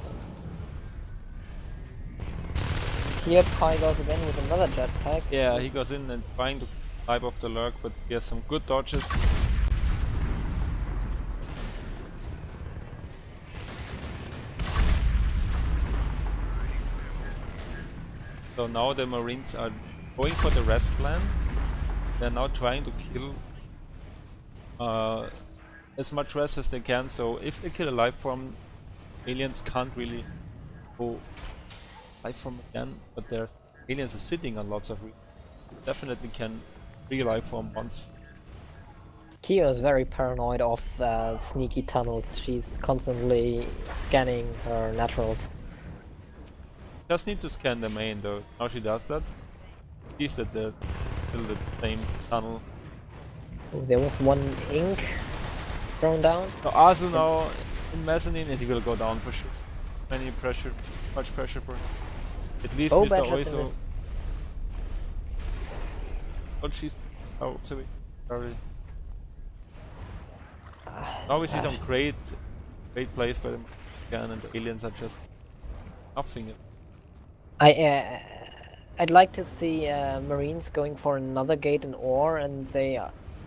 S2: Here Pi goes again with another jetpack.
S1: Yeah, he goes in and trying to dive off the lurk, but he has some good dodges. So now the Marines are going for the rest plan. They're now trying to kill as much rest as they can, so if they kill a life form, aliens can't really go life form again, but there's aliens are sitting on lots of definitely can re-life form once.
S2: Kyo is very paranoid of sneaky tunnels. She's constantly scanning her naturals.
S1: Just need to scan the main though. Now she does that. Sees that there's still the same tunnel.
S2: Oh, there was one ink thrown down.
S1: So Azu now in mezzanine and he will go down for sure. Any pressure, much pressure for him. At least
S2: Oh,
S1: Mr.
S2: Badger's in
S1: Oizo.
S2: this.
S1: But she's sorry. Now we see some great plays by them again, and the aliens are just nothing.
S2: I'd like to see Marines going for another gate in ore, and they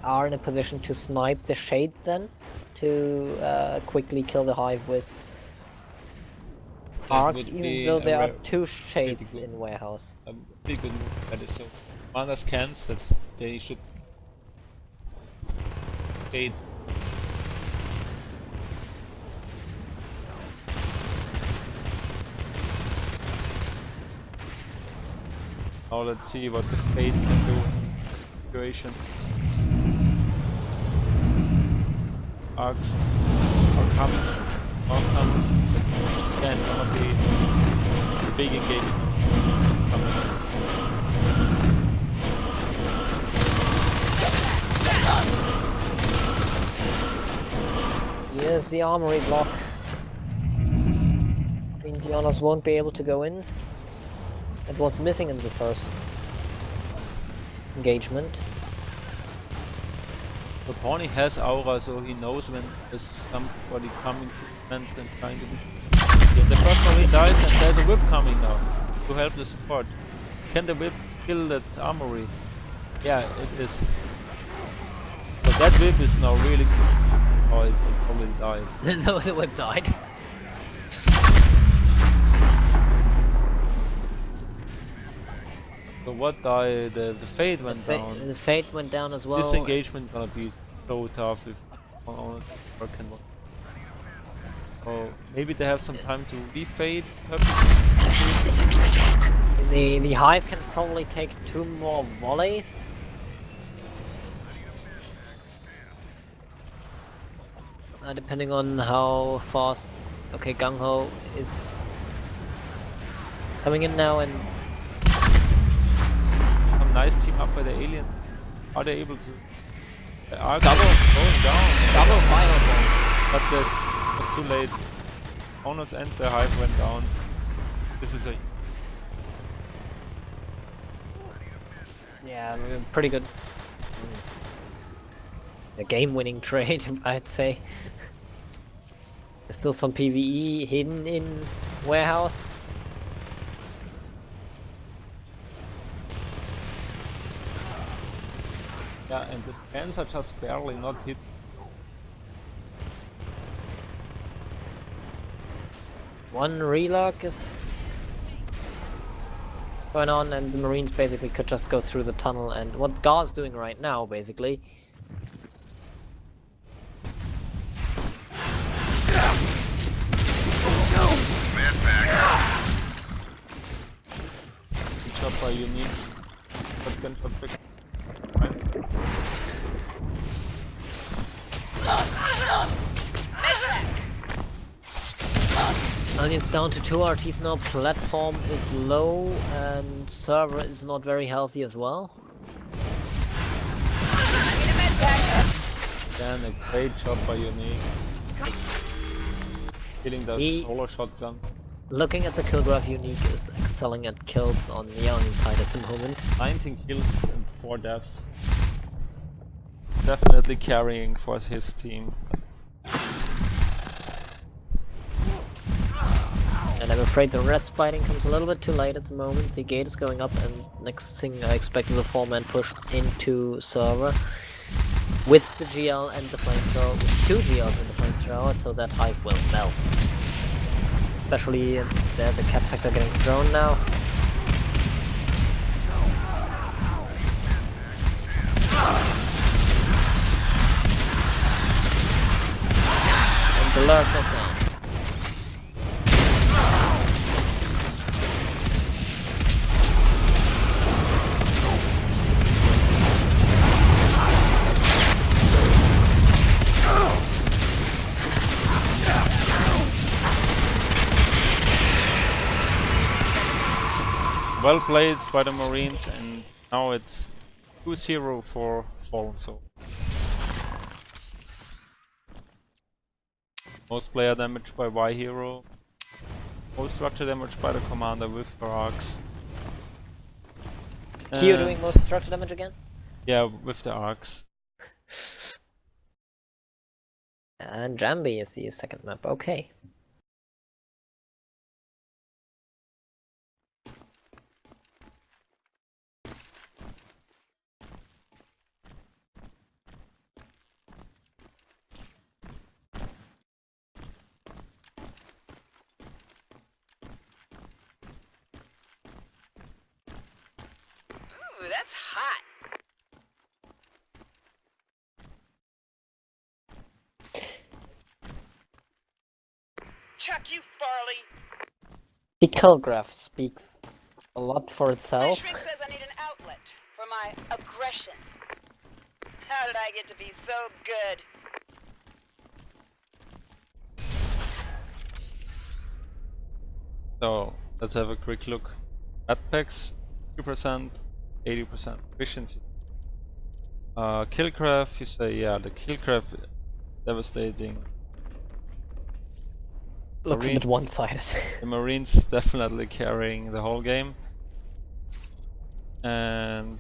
S2: are in a position to snipe the shades then to quickly kill the hive with arcs, even though there are two shades in warehouse.
S1: A pretty good move that is so. Mana scans that they should gate. Now let's see what the Fate can do in this situation. Arcs are coming. Arc comes. Again, one of the big engagements coming.
S2: Here's the armory block. Means the honors won't be able to go in. It was missing in the first engagement.
S1: So Pawnee has aura, so he knows when there's somebody coming to and trying to do. Yeah, the first Marine dies and there's a whip coming now to help the support. Can the whip kill that armory? Yeah, it is. But that whip is now really good. Oh, it probably dies.
S2: No, the whip died.
S1: So what died? The Fate went down.
S2: The Fate went down as well.
S1: This engagement gonna be so tough if on working one. Oh, maybe they have some time to re-fade.
S2: The hive can probably take 2 more volleys. Depending on how fast. Okay, Gung Ho is coming in now, and
S1: some nice team up by the alien. Are they able to? They are going down.
S2: double fireball.
S1: But it was too late. Onus and the hive went down. This is a
S2: Yeah, pretty good. A game-winning trade, I'd say. There's still some PvE hidden in warehouse.
S1: yeah, and the fans are just barely not hit.
S2: One relock is going on, and the Marines basically could just go through the tunnel, and what Gar's doing right now, basically.
S1: Good job by Unique. Shotgun shot back.
S2: Aliens down to 2 RTs now, platform is low, and server is not very healthy as well.
S1: Again, a great job by Unique. Killing the solo shotgun.
S2: Looking at the kill graph, Unique is excelling at kills on the enemy side at the moment.
S1: 19 kills and 4 deaths. definitely carrying for his team.
S2: And I'm afraid the rest biting comes a little bit too late at the moment. The gate is going up, and next thing I expect is a 4-man push into server with the GL and the flamethrower, with 2 GLs and the flamethrower, so that hive will melt. Especially there, the cat packs are getting thrown now. And the lurk is down.
S1: Well played by the Marines, and now it's 2-0 for FaLLeN. So most player damage by Y hero, most structure damage by the commander with arcs.
S2: Kyo doing most structure damage again?
S1: Yeah, with the arcs.
S2: And Jambi is the second map, okay.
S4: Ooh, that's hot. Chuck you, Farley.
S2: The kill graph speaks a lot for
S4: My
S2: itself.
S4: shrink says I need an outlet for my aggression. How did I get to be so good?
S1: So let's have a quick look. Backpacks, 2%, 80% efficiency. Killcraft, you say, yeah, the killcraft devastating.
S2: Looks a bit one-sided.
S1: The Marines definitely carrying the whole game. And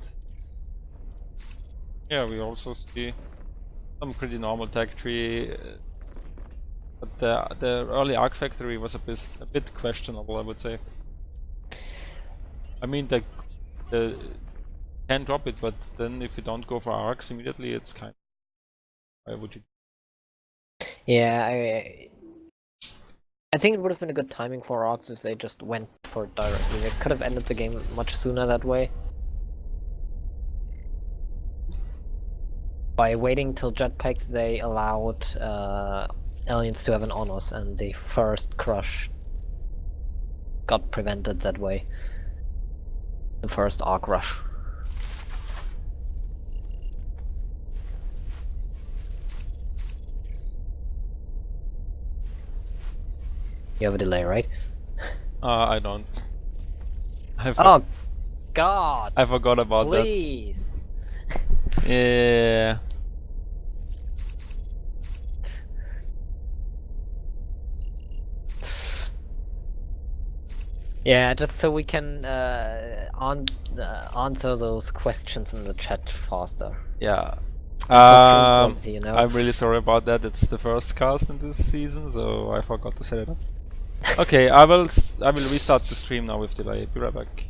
S1: yeah, we also see some pretty normal tech tree. But the early Arc Factory was a bit questionable, I would say. I mean, the can drop it, but then if you don't go for arcs immediately, it's kind of, why would you?
S2: Yeah, I think it would have been a good timing for arcs if they just went for it directly. They could have ended the game much sooner that way. By waiting till jetpacks, they allowed aliens to have an honors, and the first crush got prevented that way. The first arc rush. You have a delay, right?
S1: I don't.
S2: Oh, God!
S1: I forgot about
S2: Please!
S1: that. Yeah.
S2: Yeah, just so we can answer those questions in the chat faster.
S1: Yeah.
S2: It's for stream quality, you know?
S1: I'm really sorry about that. It's the first cast in this season, so I forgot to set it up. Okay, I will restart the stream now with delay. Be right back.